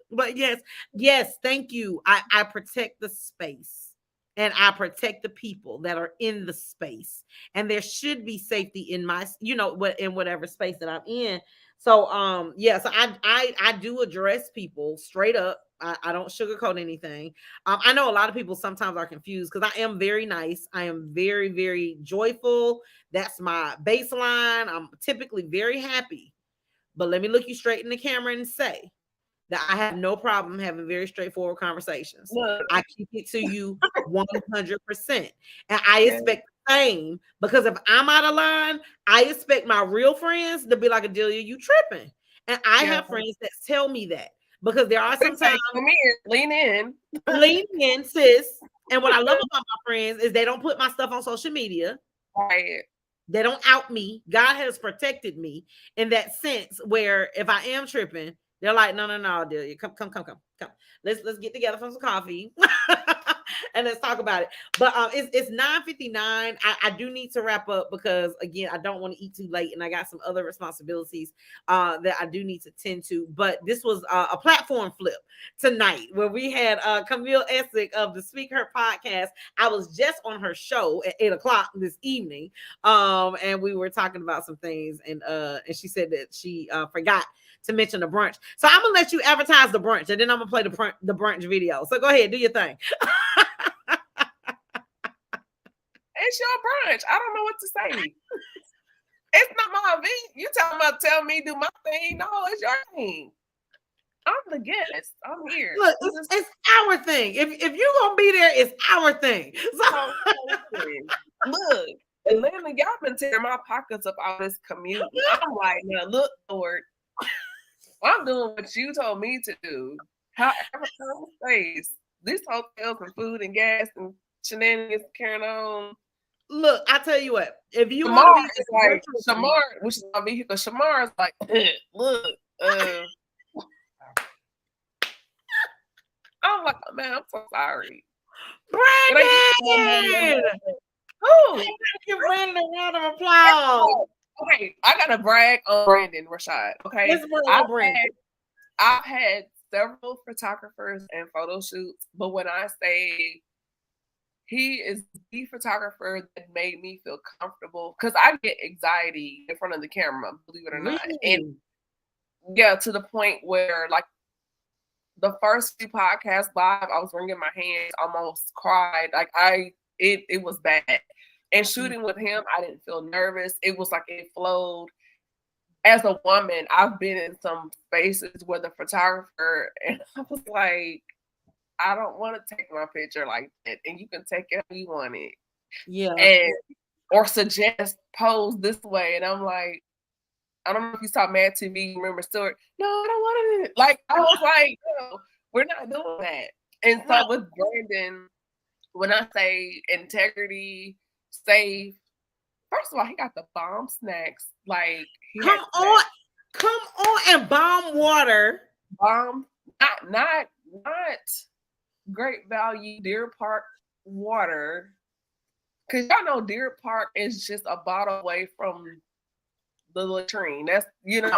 S1: But yes, thank you. I protect the space and I protect the people that are in the space, and there should be safety in my, in whatever space that I'm in. So so I do address people straight up. I don't sugarcoat anything. I know a lot of people sometimes are confused because I am very nice. I am very, very joyful. That's my baseline. I'm typically very happy. But let me look you straight in the camera and say that I have no problem having very straightforward conversations. I keep it to you 100%. And I expect the same, because if I'm out of line, I expect my real friends to be like, Adelia, you tripping. And I have friends that tell me that. Because there are some times,
S2: lean in,
S1: sis. And what I love about my friends is they don't put my stuff on social media.
S2: Right.
S1: They don't out me. God has protected me in that sense, where if I am tripping, they're like, no, Adelia, come. Let's get together for some coffee. And let's talk about it. But it's 9:59. I do need to wrap up because, again, I don't want to eat too late, and I got some other responsibilities that I do need to tend to. But this was a platform flip tonight where we had Camille Essick of the Speak Her podcast. I was just on her show at 8:00 this evening, and we were talking about some things, and she said that she forgot to mention the brunch. So I'm gonna let you advertise the brunch, and then I'm gonna play the brunch video. So go ahead, do your thing.
S2: It's your brunch. I don't know what to say. It's not my event. You tell me do my thing. No, it's your thing. I'm the guest. I'm here.
S1: Look, it's our thing. If you're gonna be there, it's our thing. So
S2: look, Atlanta, y'all been tearing my pockets up all this commute. I'm like, now look, Lord. I'm doing what you told me to do. However, space. These hotels and food and gas and shenanigans carrying on.
S1: Look, I tell you what, if you want
S2: Shamar
S1: to be
S2: is like Shamar, which is my vehicle. Shamar is like, look, I'm like, man, I'm so sorry.
S1: Brandon!
S2: Who?
S1: Give Brandon a round of applause.
S2: Okay, I gotta brag on Brandon Rashad. Okay,
S1: Let's brag on Brandon.
S2: I've had several photographers and photo shoots, but when I say he is the photographer that made me feel comfortable, because I get anxiety in front of the camera, believe it or not. And yeah, to the point where like the first few podcasts live, I was wringing my hands, almost cried. Like it was bad. And shooting with him, I didn't feel nervous. It was like it flowed. As a woman, I've been in some spaces where the photographer, and I was like, I don't want to take my picture like that. And you can take it how you want it.
S1: Yeah.
S2: And or suggest pose this way. And I'm like, I don't know if you saw Mad TV, remember Stewart? No, I don't want it. Like, I was like, no, we're not doing that. And so with Brandon, when I say integrity, safe, first of all, he got the bomb snacks. Like,
S1: come on, and bomb water.
S2: Bomb, not great value Deer Park water. Cause y'all know Deer Park is just a bottle away from the latrine. That's he had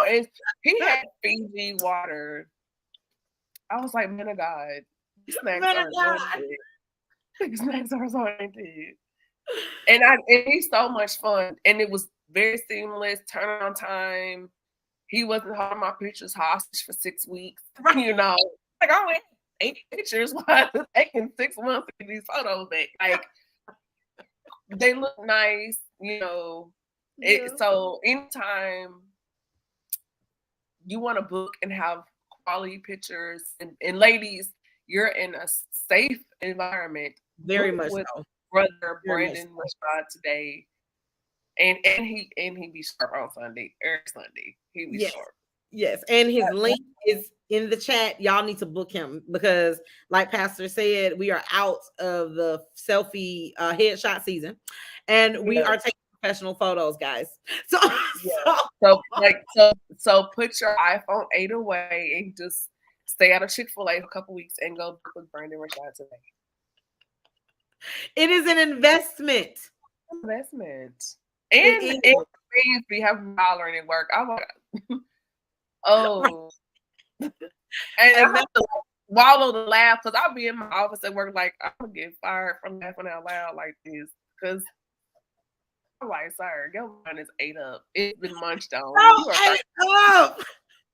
S2: Fiji water. I was like, man of God, these snacks are anointed. These snacks are so anointed. And he's so much fun. And it was very seamless, turn on time. He wasn't holding my pictures hostage for 6 weeks. You know, like I only had 8 pictures while it was taking 6 months to get these photos back. Like they look nice, you know. So anytime you want to book and have quality pictures, and ladies, you're in a safe environment.
S1: Very much so.
S2: Brother Brandon Rashad today, and he be sharp on Sunday, every Sunday. He be sharp.
S1: Yes, and his link is in the chat. Y'all need to book him because, like Pastor said, we are out of the selfie headshot season, and we are taking professional photos, guys. So
S2: put your iPhone 8 away and just stay out of Chick-fil-A for a couple weeks and go book with Brandon Rashad today.
S1: It is an investment.
S2: And we have hollering at work. I'm like, oh. And I have to wallow the laugh because I'll be in my office at work like, I'm going to get fired from laughing out loud like this. Because I'm like, sir, your mind is ate up. It's been munched on.
S1: Ate up.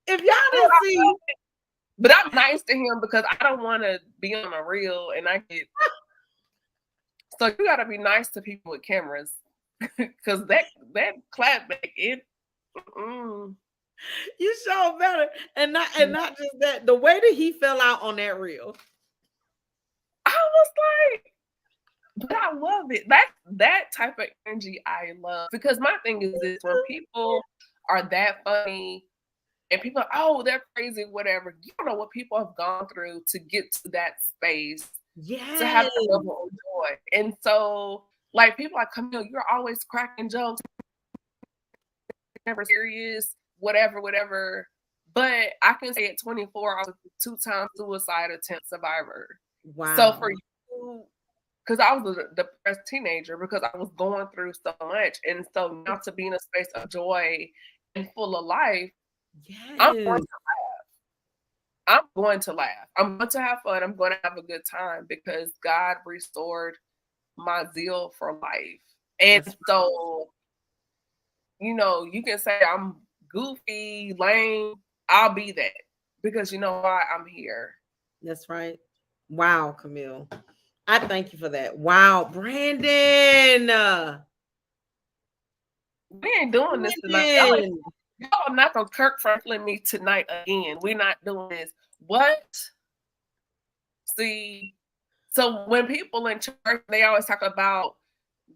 S1: If y'all didn't see.
S2: But I'm nice to him because I don't want to be on a reel and I get. So you got to be nice to people with cameras. Because that clapback, you
S1: show better, and not just that. The way that he fell out on that reel,
S2: I was like, but I love it. That type of energy I love, because my thing is this: when people are that funny, and people are, oh, they're crazy, whatever. You don't know what people have gone through to get to that space, to have that level of joy, and so. Like people like Camille, you're always cracking jokes, never serious, whatever. But I can say at 24, I was a 2-time suicide attempt survivor.
S1: Wow.
S2: So for you, because I was a depressed teenager because I was going through so much, and so now to be in a space of joy and full of life, I'm going to laugh. I'm going to have fun. I'm going to have a good time because God restored my zeal for life. And so, you can say I'm goofy, lame. I'll be that because you know why? I'm here.
S1: That's right. Wow, Camille. I thank you for that. Wow, Brandon.
S2: We ain't doing this tonight. Y'all not gonna Kirk Franklin me tonight again. We're not doing this. What? See, so when people in church, they always talk about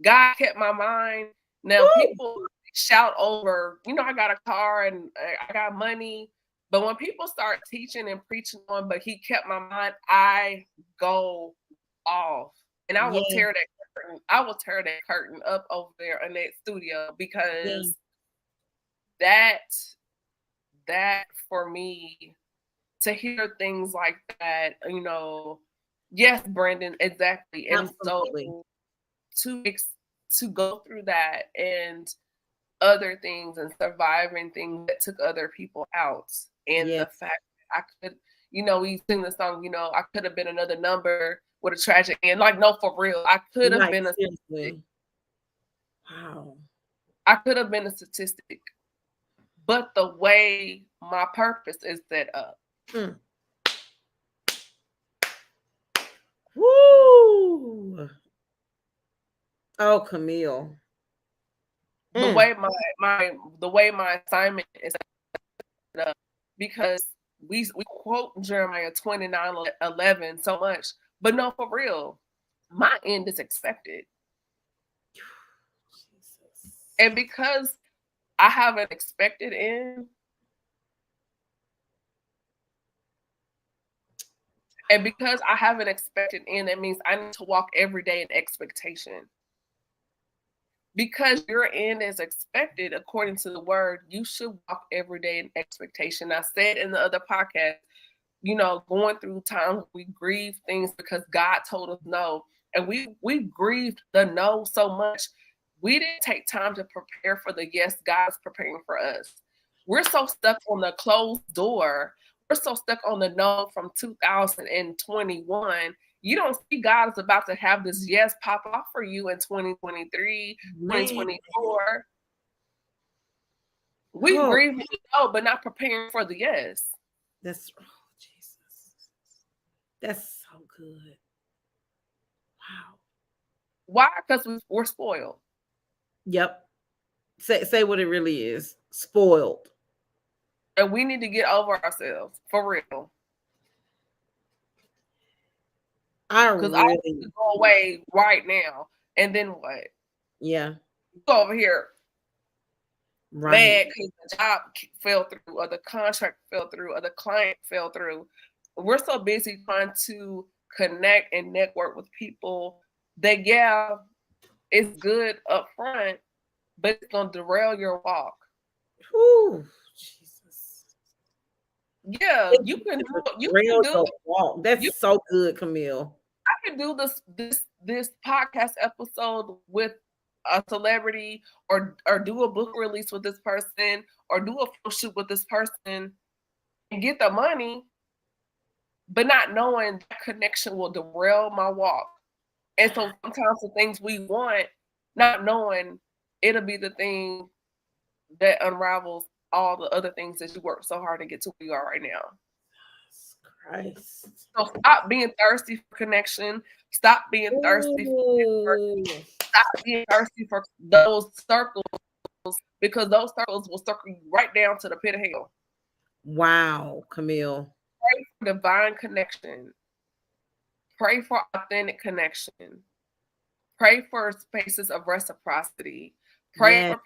S2: God kept my mind. Now people shout over, I got a car and I got money. But when people start teaching and preaching on, but he kept my mind, I go off. And I will
S1: Yeah.
S2: tear that curtain. I will tear that curtain up over there in that studio
S1: Yeah.
S2: because that for me to hear things like that, yes, Brandon, exactly. And
S1: Absolutely.
S2: so to go through that and other things and surviving things that took other people out, and
S1: Yeah.
S2: the fact that I could, we sing the song, I could have been another number with a tragic end. Like, no, for real, I could have
S1: Like,
S2: been a
S1: seriously. Wow.
S2: I could have been a statistic, but the way my purpose is set up.
S1: Mm. Woo. Oh, Camille.
S2: The way my assignment is set up, because we quote Jeremiah 29:11 so much, but no, for real, my end is expected.
S1: Jesus.
S2: And because I have an expected end, that means I need to walk every day in expectation. Because your end is expected according to the word, you should walk every day in expectation. I said in the other podcast, going through times we grieve things because God told us no. And we grieved the no so much. We didn't take time to prepare for the yes God's preparing for us. We're so stuck on the closed door. We're so stuck on the no from 2021. You don't see God is about to have this yes pop off for you in 2023,
S1: Man.
S2: 2024. We
S1: Oh,
S2: grieve the no, but not preparing for the yes.
S1: that's Jesus. That's so good. Wow.
S2: Why? Because we're spoiled.
S1: Yep. Say what it really is. Spoiled.
S2: And we need to get over ourselves, for real. Because I need to go away right now. And then what?
S1: Yeah.
S2: Go over here
S1: Right.
S2: mad because the job fell through, or the contract fell through, or the client fell through. We're so busy trying to connect and network with people that, yeah, it's good up front, but it's going to derail your walk.
S1: Whew, Jesus.
S2: Yeah, you can do
S1: walk. That's so good, Camille.
S2: I can do this podcast episode with a celebrity, or do a book release with this person, or do a photo shoot with this person and get the money, but not knowing that connection will derail my walk. And so sometimes the things we want, not knowing it'll be the thing that unravels all the other things that you work so hard to get to where you are right now.
S1: Christ.
S2: So stop being thirsty for connection. Stop being thirsty for those circles, because those circles will circle you right down to the pit of hell.
S1: Wow, Camille.
S2: Pray for divine connection. Pray for authentic connection. Pray for spaces of reciprocity. Pray for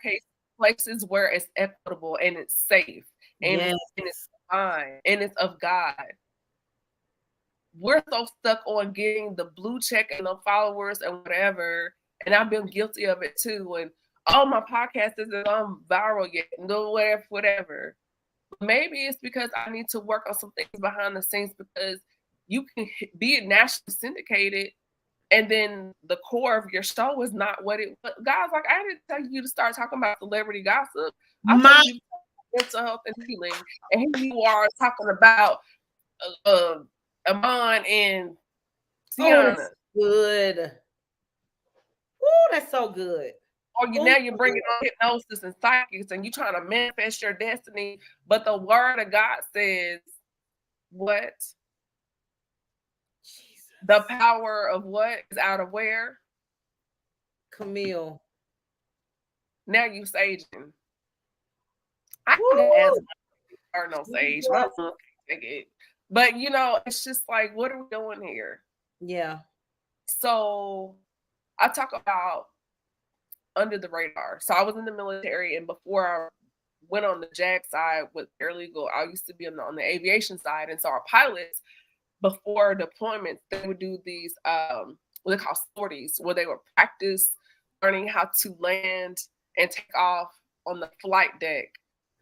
S2: places where it's equitable and it's safe and it's fine and it's of God. We're so stuck on getting the blue check and the followers and whatever. And I've been guilty of it too. And my podcast isn't viral yet. No, whatever. Maybe it's because I need to work on some things behind the scenes, because you can be nationally syndicated and then the core of your show is not what it was. Guys, like, I didn't tell you to start talking about celebrity gossip. I told you mental health and healing. And here you are talking about Amon and Tiana.
S1: That's good. Ooh, that's so good.
S2: Or now you're bringing on hypnosis and psychics, and you're trying to manifest your destiny. But the word of God says, what? Jesus. The power of what is out of where?
S1: Camille.
S2: Now you saging. I can't ask her no sage. My son can't take it. But it's just like, what are we doing here?
S1: Yeah.
S2: So I talk about under the radar. So I was in the military, and before I went on the JAG side with paralegal. I used to be on the aviation side, and so our pilots, before deployments, they would do these what they call sorties, where they would practice learning how to land and take off on the flight deck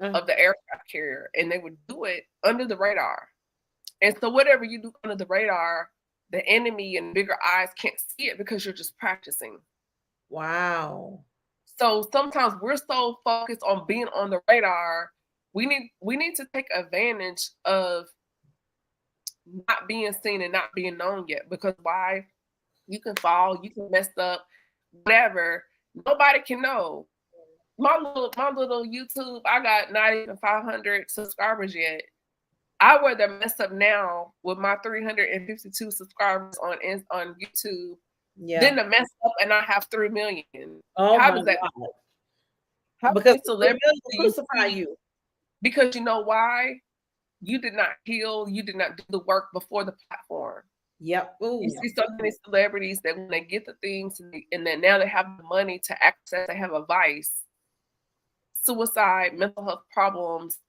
S2: of the aircraft carrier, and they would do it under the radar. And so whatever you do under the radar, the enemy and bigger eyes can't see it because you're just practicing.
S1: Wow.
S2: So sometimes we're so focused on being on the radar, we need to take advantage of not being seen and not being known yet. Because why? You can fall, you can mess up, whatever. Nobody can know. My little YouTube, I got not even 500 subscribers yet. I would rather mess up now with my 352 subscribers on YouTube than to mess up and I have 3 million.
S1: Oh,
S2: how does that? How
S1: because
S2: celebrities
S1: crucify you?
S2: Because you know why? You did not heal. You did not do the work before the platform.
S1: Yep. Ooh.
S2: You see so many celebrities that when they get the things and then now they have the money to access, they have a vice, suicide, mental health problems,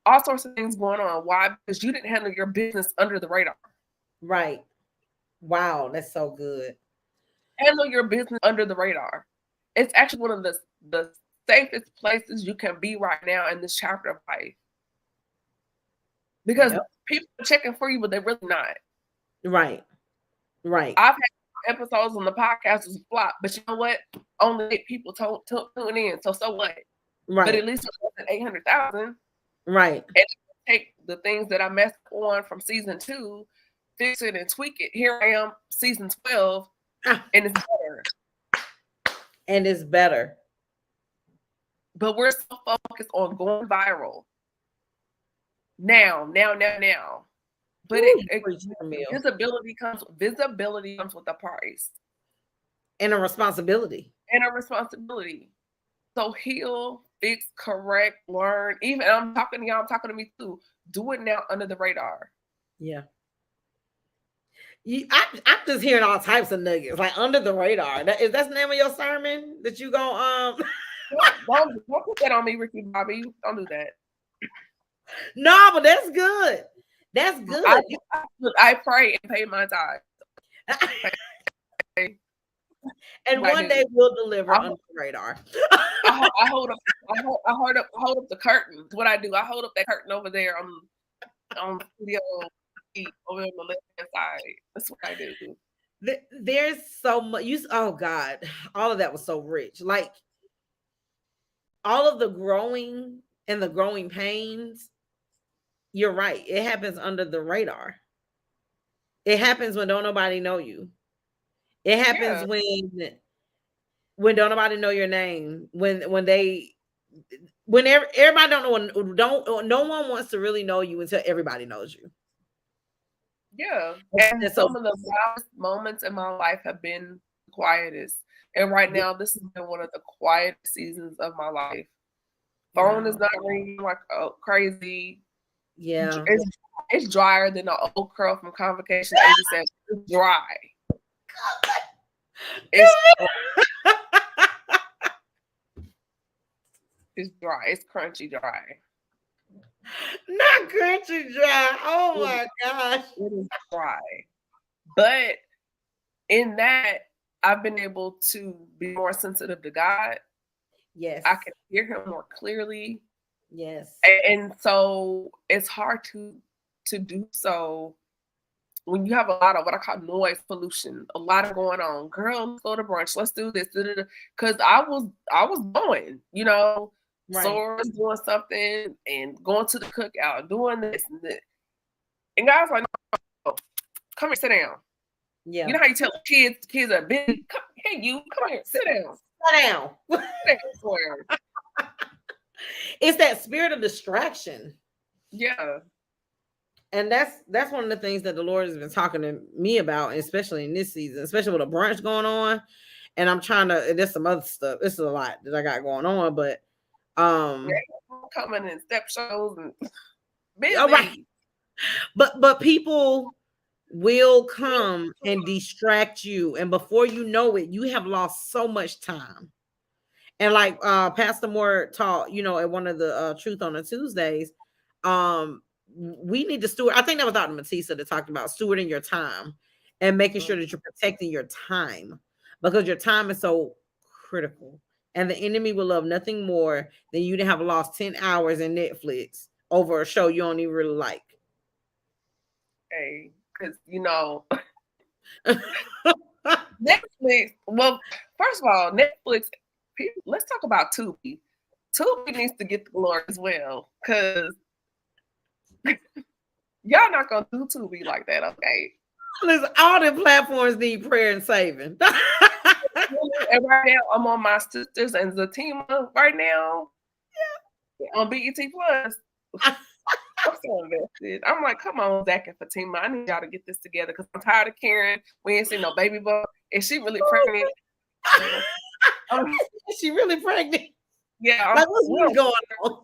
S2: all sorts of things going on. Why? Because you didn't handle your business under the radar.
S1: Right. Wow, that's so good.
S2: Handle your business under the radar. It's actually one of the safest places you can be right now in this chapter of life. Because people are checking for you, but they're really not.
S1: Right. Right.
S2: I've had episodes on the podcast was flop, but you know what? Only 8 people tune in. So what?
S1: Right.
S2: But at least it wasn't 800,000.
S1: Right.
S2: And take the things that I messed on from season 2, fix it and tweak it. Here I am, season 12, and it's better.
S1: And it's better.
S2: But we're so focused on going viral. Now. But visibility comes with a price.
S1: And a responsibility.
S2: So heal, fix, correct, learn. Even I'm talking to y'all, I'm talking to me too. Do it now under the radar.
S1: Yeah. I'm just hearing all types of nuggets, like under the radar. That's the name of your sermon that you go
S2: Don't put that on me, Ricky Bobby. Don't do that.
S1: No, but that's good. That's good.
S2: I pray and pay my tithes.
S1: And one day we'll deliver under the radar.
S2: I hold up the curtain. What I do, I hold up that curtain over there on studio over on the left hand side. That's what I do.
S1: There's so much. Oh God, all of that was so rich. Like all of the growing and the growing pains. You're right. It happens under the radar. It happens when don't nobody know you. It happens when don't nobody know your name. When everybody no one wants to really know you until everybody knows you.
S2: Yeah. And some of the loudest moments in my life have been the quietest. And right now, this has been one of the quietest seasons of my life. Phone is not ringing like crazy.
S1: Yeah.
S2: It's drier than the old girl from Convocation 87. It's dry. It's dry. It's crunchy dry.
S1: Not crunchy dry. Oh my gosh.
S2: It is dry. But in that, I've been able to be more sensitive to God.
S1: Yes.
S2: I can hear him more clearly.
S1: Yes.
S2: And so it's hard to do so when you have a lot of what I call noise pollution, a lot of going on. Girl, let's go to brunch. Let's do this. Because I was going,
S1: right.
S2: Sora's doing something and going to the cookout, doing this and that. And guys like, no, come here, sit down.
S1: Yeah.
S2: You know how you tell kids are busy? Hey, you, come here, sit down.
S1: Sit down. It's that spirit of distraction.
S2: Yeah.
S1: And that's one of the things that the Lord has been talking to me about, especially in this season, especially with a brunch going on. And I'm trying to, there's some other stuff. This is a lot that I got going on, but
S2: coming in step shows and busy.
S1: All right. But people will come and distract you, and before you know it, you have lost so much time. And like Pastor Moore taught, at one of the Truth on the Tuesdays, we need to steward. I think that was Dr. Matissa that talked about stewarding your time and making sure that you're protecting your time, because your time is so critical. And the enemy will love nothing more than you to have lost 10 hours in Netflix over a show you don't even really like.
S2: Hey, because Netflix. Well, first of all, Netflix. Let's talk about Tubi. Tubi needs to get the glory as well, because y'all not gonna do Tubi like that, okay?
S1: Listen, all the platforms need prayer and saving.
S2: And right now, I'm on my sisters and Zatima right now. Yeah. On BET Plus. I'm so invested. I'm like, come on, Zach and Fatima. I need y'all to get this together because I'm tired of Karen. We ain't seen no baby boy. Is she really pregnant?
S1: Is she really pregnant?
S2: Yeah.
S1: Like, what's really going on?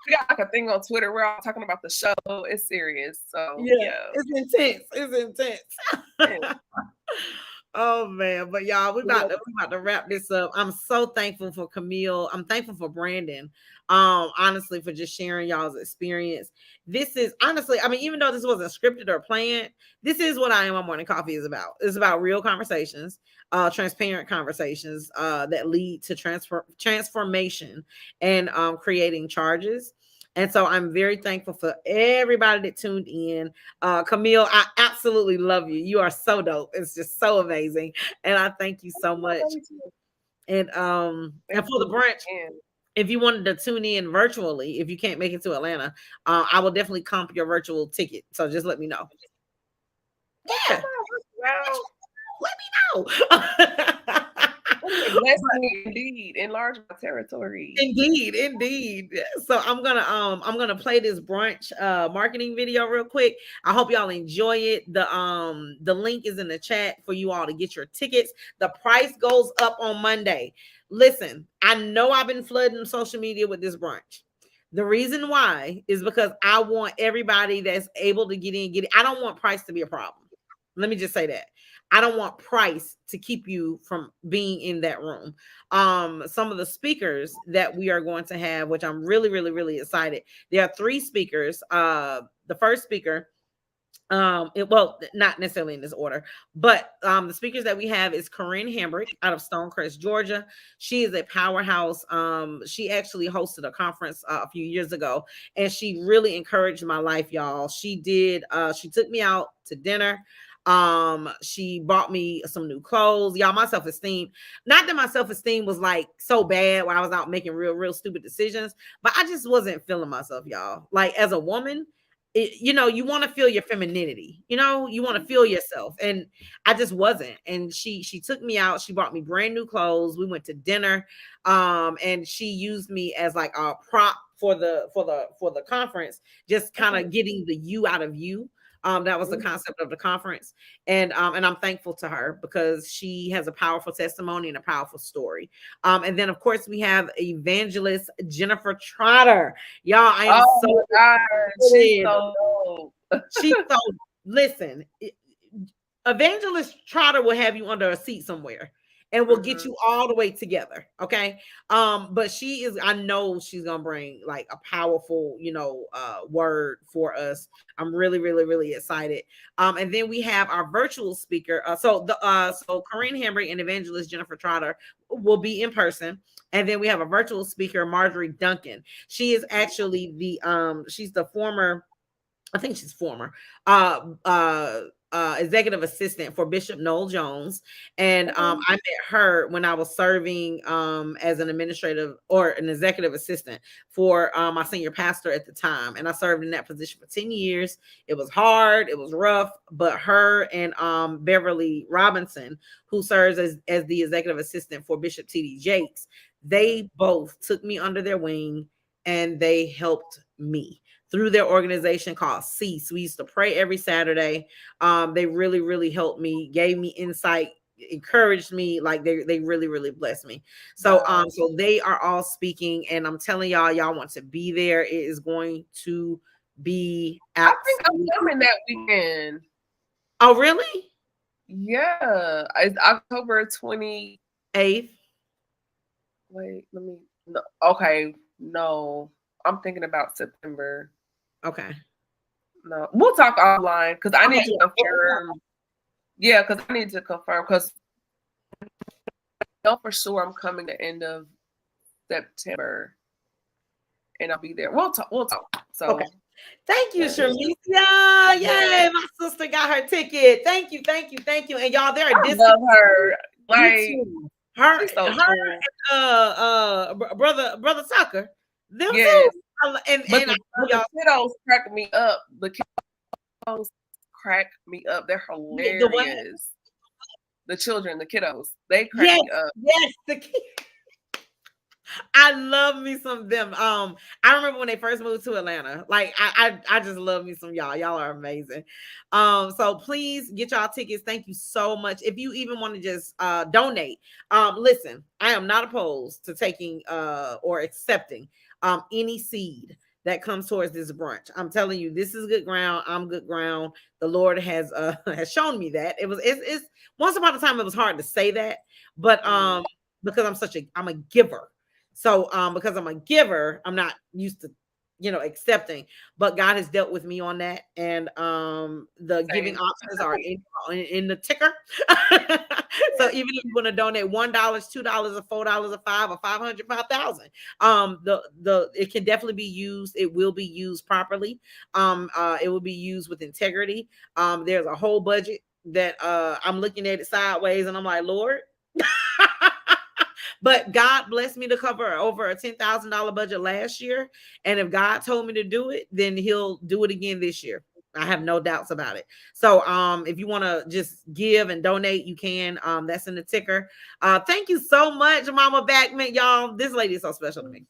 S2: We got like a thing on Twitter. We're all talking about the show. It's serious. So yeah.
S1: It's intense. It's intense. Oh man, but y'all, we're about to wrap this up. I'm so thankful for Camille. I'm thankful for Brandon. Honestly, for just sharing y'all's experience. This is honestly, I mean, even though this wasn't scripted or planned, this is what I Am My Morning Coffee is about. It's about real conversations, transparent conversations that lead to transformation and creating charges. And so I'm very thankful for everybody that tuned in. Camille, I absolutely love you. You are so dope. It's just so amazing. And I thank you so much. And for the brunch, if you wanted to tune in virtually, if you can't make it to Atlanta, I will definitely comp your virtual ticket. So just let me know. Yeah. Let me know.
S2: Bless me indeed, enlarge my territory.
S1: Indeed. So I'm gonna play this brunch marketing video real quick. I hope y'all enjoy it. The link is in the chat for you all to get your tickets. The price goes up on Monday. Listen, I know I've been flooding social media with this brunch. The reason why is because I want everybody that's able to get in. I don't want price to be a problem. Let me just say that. I don't want price to keep you from being in that room. Some of the speakers that we are going to have, which I'm really, really, really excited. There are 3 speakers. The first speaker, well, not necessarily in this order, but the speakers that we have is Corinne Hambrick out of Stonecrest, Georgia. She is a powerhouse. She actually hosted a conference a few years ago, and she really encouraged my life, y'all. She did. She took me out to dinner. She bought me some new clothes. Y'all, my self-esteem, not that my self-esteem was like so bad where I was out making real stupid decisions, but I just wasn't feeling myself, y'all. Like, as a woman, you want to feel your femininity, you want to feel yourself, and I just wasn't. And she took me out. She bought me brand new clothes. We went to dinner, and she used me as like a prop for the conference, just kind of getting the you out of you. That was the concept of the conference. And I'm thankful to her because she has a powerful testimony and a powerful story. And then, of course, we have evangelist Jennifer Trotter. Y'all, I am so
S2: she's so dope.
S1: She's so, listen, evangelist Trotter will have you under a seat somewhere and we'll get you all the way together. Okay. But I know she's gonna bring like a powerful, word for us. I'm really, really, really excited. And then we have our virtual speaker. So Corinne Hambrick and evangelist Jennifer Trotter will be in person. And then we have a virtual speaker, Marjorie Duncan. She is actually she's the former, I think she's former executive assistant for Bishop Noel Jones. And I met her when I was serving as an administrative or an executive assistant for my senior pastor at the time. And I served in that position for 10 years. It was hard. It was rough. But her and Beverly Robinson, who serves as the executive assistant for Bishop T.D. Jakes, they both took me under their wing and they helped me through their organization called Cease. We used to pray every Saturday. They really, really helped me, gave me insight, encouraged me. Like they really, really blessed me. So, so they are all speaking, and I'm telling y'all want to be there. It is going to be.
S2: I think I'm coming that weekend.
S1: Oh, really?
S2: Yeah, it's October 28th. Wait, let me. No, okay, no, I'm thinking about September.
S1: Okay.
S2: No, we'll talk offline because I
S1: Okay.
S2: need to confirm. Yeah, because I need to confirm because I know for sure I'm coming the end of September and I'll be there. We'll talk. We'll talk. So.
S1: Okay. Thank you,
S2: Yeah.
S1: Sharmisha. Yay, my sister got her ticket. Thank you, thank you, thank you. And y'all, there are
S2: I love her. Like
S1: her,
S2: she's so
S1: her,
S2: cool.
S1: brother Tucker. Them
S2: Yes.
S1: too. And
S2: But
S1: y'all,
S2: the kiddos crack me up. The kiddos crack me up. They're
S1: the what?
S2: hilarious. The children, the kiddos, they crack
S1: Yes,
S2: me up.
S1: yes, the kid. I love me some of them. I remember when they first moved to Atlanta. Like I just love me some y'all. Y'all are amazing. So please get y'all tickets. Thank you so much. If you even want to just donate, listen, I am not opposed to taking or accepting any seed that comes towards this brunch. I'm telling you, this is good ground. I'm good ground. The Lord has has shown me that. It's once upon a time it was hard to say that, but because I'm a giver. So because I'm a giver, I'm not used to, accepting, but God has dealt with me on that. And the giving options are in the ticker. So even if you want to donate $1, $2, or $4, or $5, or 500, 5,000, it can definitely be used. It will be used properly. It will be used with integrity. There's a whole budget that I'm looking at it sideways, and I'm like, Lord. But God blessed me to cover over a $10,000 budget last year. And if God told me to do it, then he'll do it again this year. I have no doubts about it. So if you want to just give and donate, you can. That's in the ticker. Thank you so much, Mama Backman. Y'all, this lady is so special to me.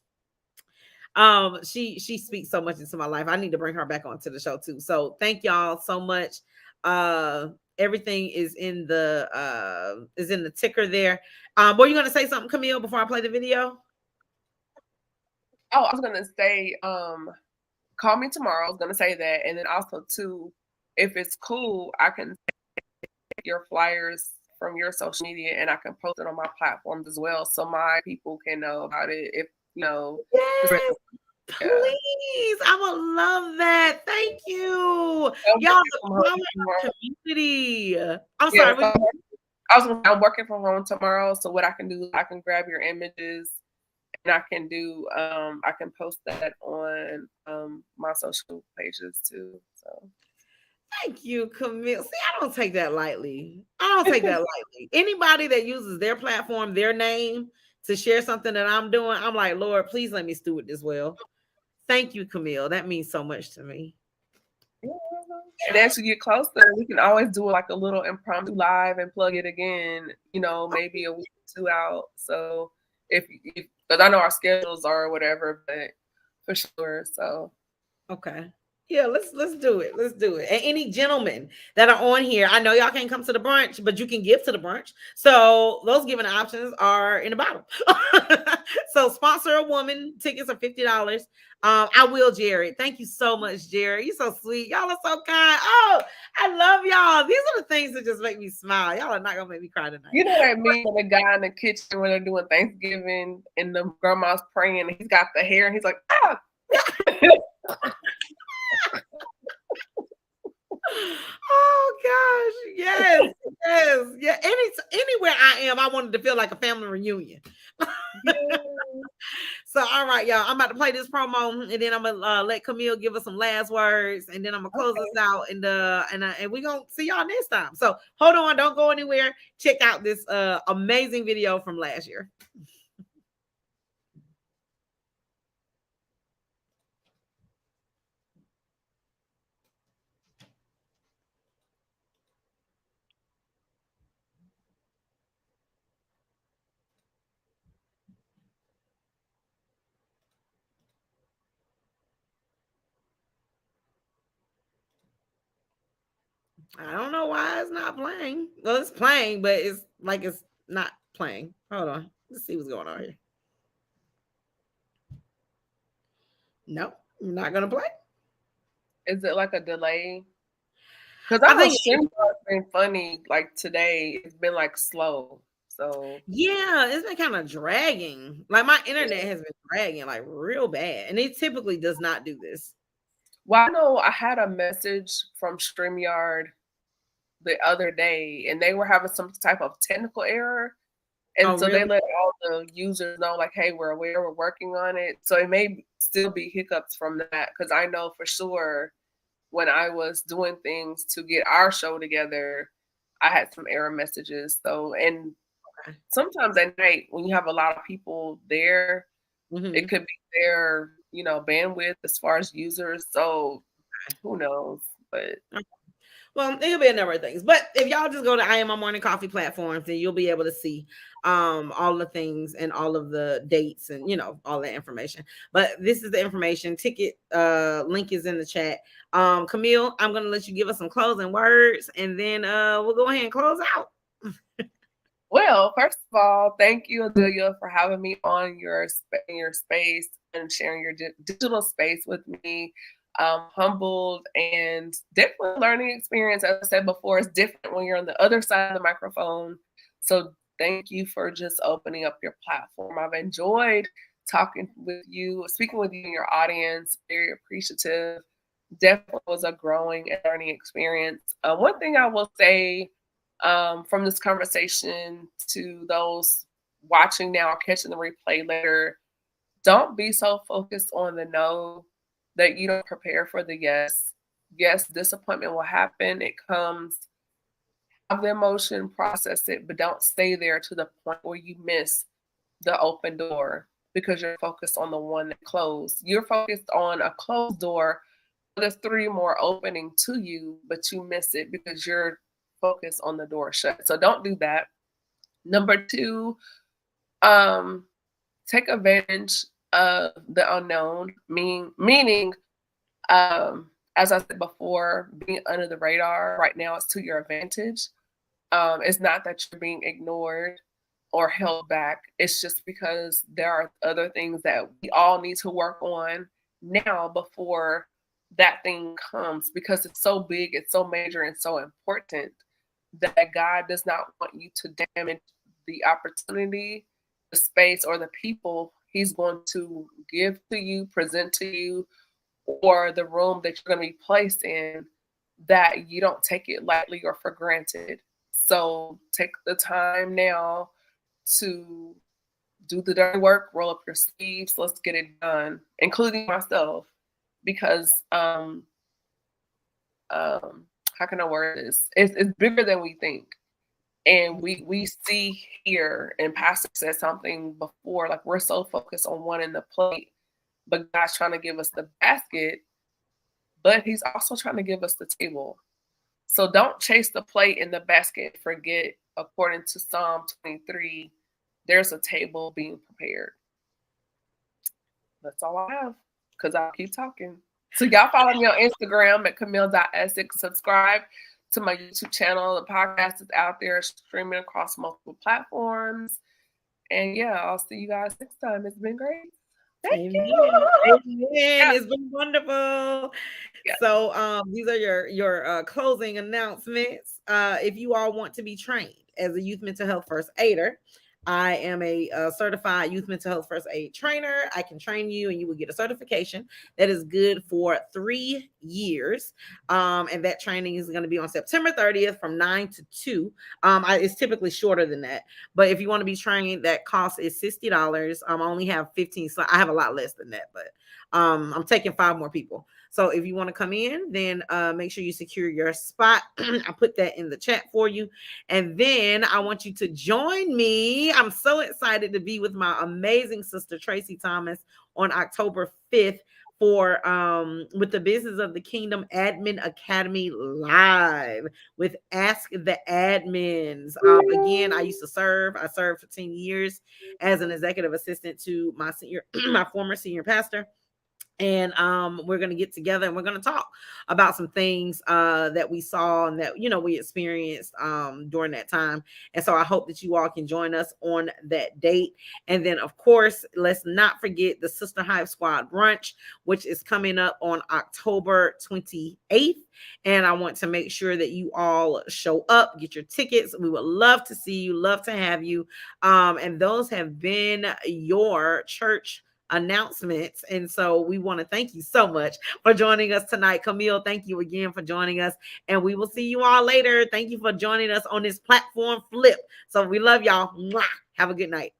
S1: She speaks so much into my life. I need to bring her back onto the show too. So thank y'all so much. Everything is in the ticker there. Were you gonna say something, Camille, before I play the video?
S2: Oh, I was gonna say, call me tomorrow. I was gonna say that, and then also too, if it's cool, I can take your flyers from your social media and I can post it on my platforms as well, so my people can know about it. If
S1: yes, please, I would love that. Thank you, y'all. The community. I'm sorry.
S2: So I'm working from home tomorrow, so what I can do, I can grab your images and I can do I can post that on my social pages too. So
S1: thank you, Camille. See, I don't take that lightly. Anybody that uses their platform, their name to share something that I'm doing, I'm like, Lord, please let me steward this well. Thank you, Camille. That means so much to me.
S2: And as we get closer, we can always do like a little impromptu live and plug it again, maybe a week or two out. So if because I know our schedules are whatever, but for sure. So
S1: okay. Yeah, let's do it. Let's do it. And any gentlemen that are on here, I know y'all can't come to the brunch, but you can give to the brunch. So those giving options are in the bottom. So sponsor a woman. Tickets are $50. I will, Jared. Thank you so much, Jared. You're so sweet. Y'all are so kind. Oh, I love y'all. These are the things that just make me smile. Y'all are not gonna make me cry tonight.
S2: You know what I mean? The guy in the kitchen when they're doing Thanksgiving and the grandma's praying, and he's got the hair, and he's like, ah.
S1: Oh gosh, yes, yeah. Anywhere I am, I wanted to feel like a family reunion. So, all right, y'all. I'm about to play this promo, and then I'm gonna let Camille give us some last words, and then I'm gonna close us out, and we're gonna see y'all next time. So, hold on, don't go anywhere. Check out this amazing video from last year. I don't know why it's not playing. Well, it's playing, but it's like it's not playing. Hold on. Let's see what's going on here. Nope, I'm not gonna play.
S2: Is it like a delay? Because I think it's been funny. Like today, it's been like slow. So
S1: Yeah, it's been kind of dragging. Like my internet has been dragging like real bad, and it typically does not do this.
S2: well, I know I had a message from StreamYard the other day, and they were having some type of technical error.
S1: Oh,
S2: And so they
S1: really?
S2: let all the users know, like, hey, we're aware, we're working on it. So it may still be hiccups from that, because I know for sure when I was doing things to get our show together, I had some error messages. So, and
S1: Okay.
S2: sometimes at night when you have a lot of people there, it
S1: Hmm.
S2: could be their, bandwidth as far as users. So who knows? But
S1: Well, it'll be a number of things. But if y'all just go to I Am My Morning Coffee platforms, then you'll be able to see all the things and all of the dates and all that information. But this is the information. Ticket link is in the chat. Camille, I'm gonna let you give us some closing words and then we'll go ahead and close out.
S2: well, first of all, thank you, Adelia, for having me on in your space and sharing your digital space with me. Humbled and definitely learning experience. As I said before, it's different when you're on the other side of the microphone. So thank you for just opening up your platform. I've enjoyed talking with you, speaking with you and your audience. Very appreciative. Definitely was a growing and learning experience. One thing I will say from this conversation to those watching now or catching the replay later, don't be so focused on the no that you don't prepare for the yes. Yes, disappointment will happen. It comes. Have the emotion, process it, but don't stay there to the point where you miss the open door because you're focused on the one that closed. You're focused on a closed door. There's three more opening to you, but you miss it because you're focused on the door shut. So don't do that. Number two, um, take advantage of the unknown, meaning as I said before, being under the radar right now is to your advantage. It's not that you're being ignored or held back. It's just because there are other things that we all need to work on now before that thing comes, because it's so big, it's so major, and so important that God does not want you to damage the opportunity, the space, or the people He's going to give to you, present to you, or the room that you're going to be placed in, that you don't take it lightly or for granted. So take the time now to do the dirty work, roll up your sleeves, let's get it done, including myself, because how can I word this? It's bigger than we think. And we see here, and Pastor said something before, like we're so focused on wanting the plate, but God's trying to give us the basket, but He's also trying to give us the table. So don't chase the plate in the basket. Forget, according to Psalm 23, there's a table being prepared. That's all I have, because I'll keep talking. So y'all follow me on Instagram at CAMILLE.ESSICK. Subscribe to my YouTube channel. The podcast is out there streaming across multiple platforms. And yeah, I'll see you guys next time. It's been great. Thank
S1: Amen.
S2: you.
S1: Amen.
S2: Yeah.
S1: It's been wonderful.
S2: Yeah.
S1: So these are your closing announcements. If you all want to be trained as a youth mental health first aider, I am a certified youth mental health first aid trainer. I can train you and you will get a certification that is good for 3 years. And that training is going to be on September 30th from 9 to 2. It's typically shorter than that. But if you want to be trained, that cost is $60. I only have 15. So I have a lot less than that, but I'm taking 5 more people. So if you want to come in, then make sure you secure your spot. I put that in the chat for you. And then I want you to join me. I'm so excited to be with my amazing sister, Tracy Thomas, on October 5th for with the Business of the Kingdom Admin Academy live with Ask the Admins. Again, I served for 10 years as an executive assistant to my my former senior pastor. And we're going to get together and we're going to talk about some things that we saw and that we experienced during that time. And so I hope that you all can join us on that date. And then of course, let's not forget the Sister Hive Squad brunch, which is coming up on October 28th. And I want to make sure that you all show up, get your tickets. We would love to see you, love to have you. And those have been your church announcements. And so we want to thank you so much for joining us tonight. Camille, thank you again for joining us. And we will see you all later. Thank you for joining us on this platform flip. So we love y'all. Mwah. Have a good night.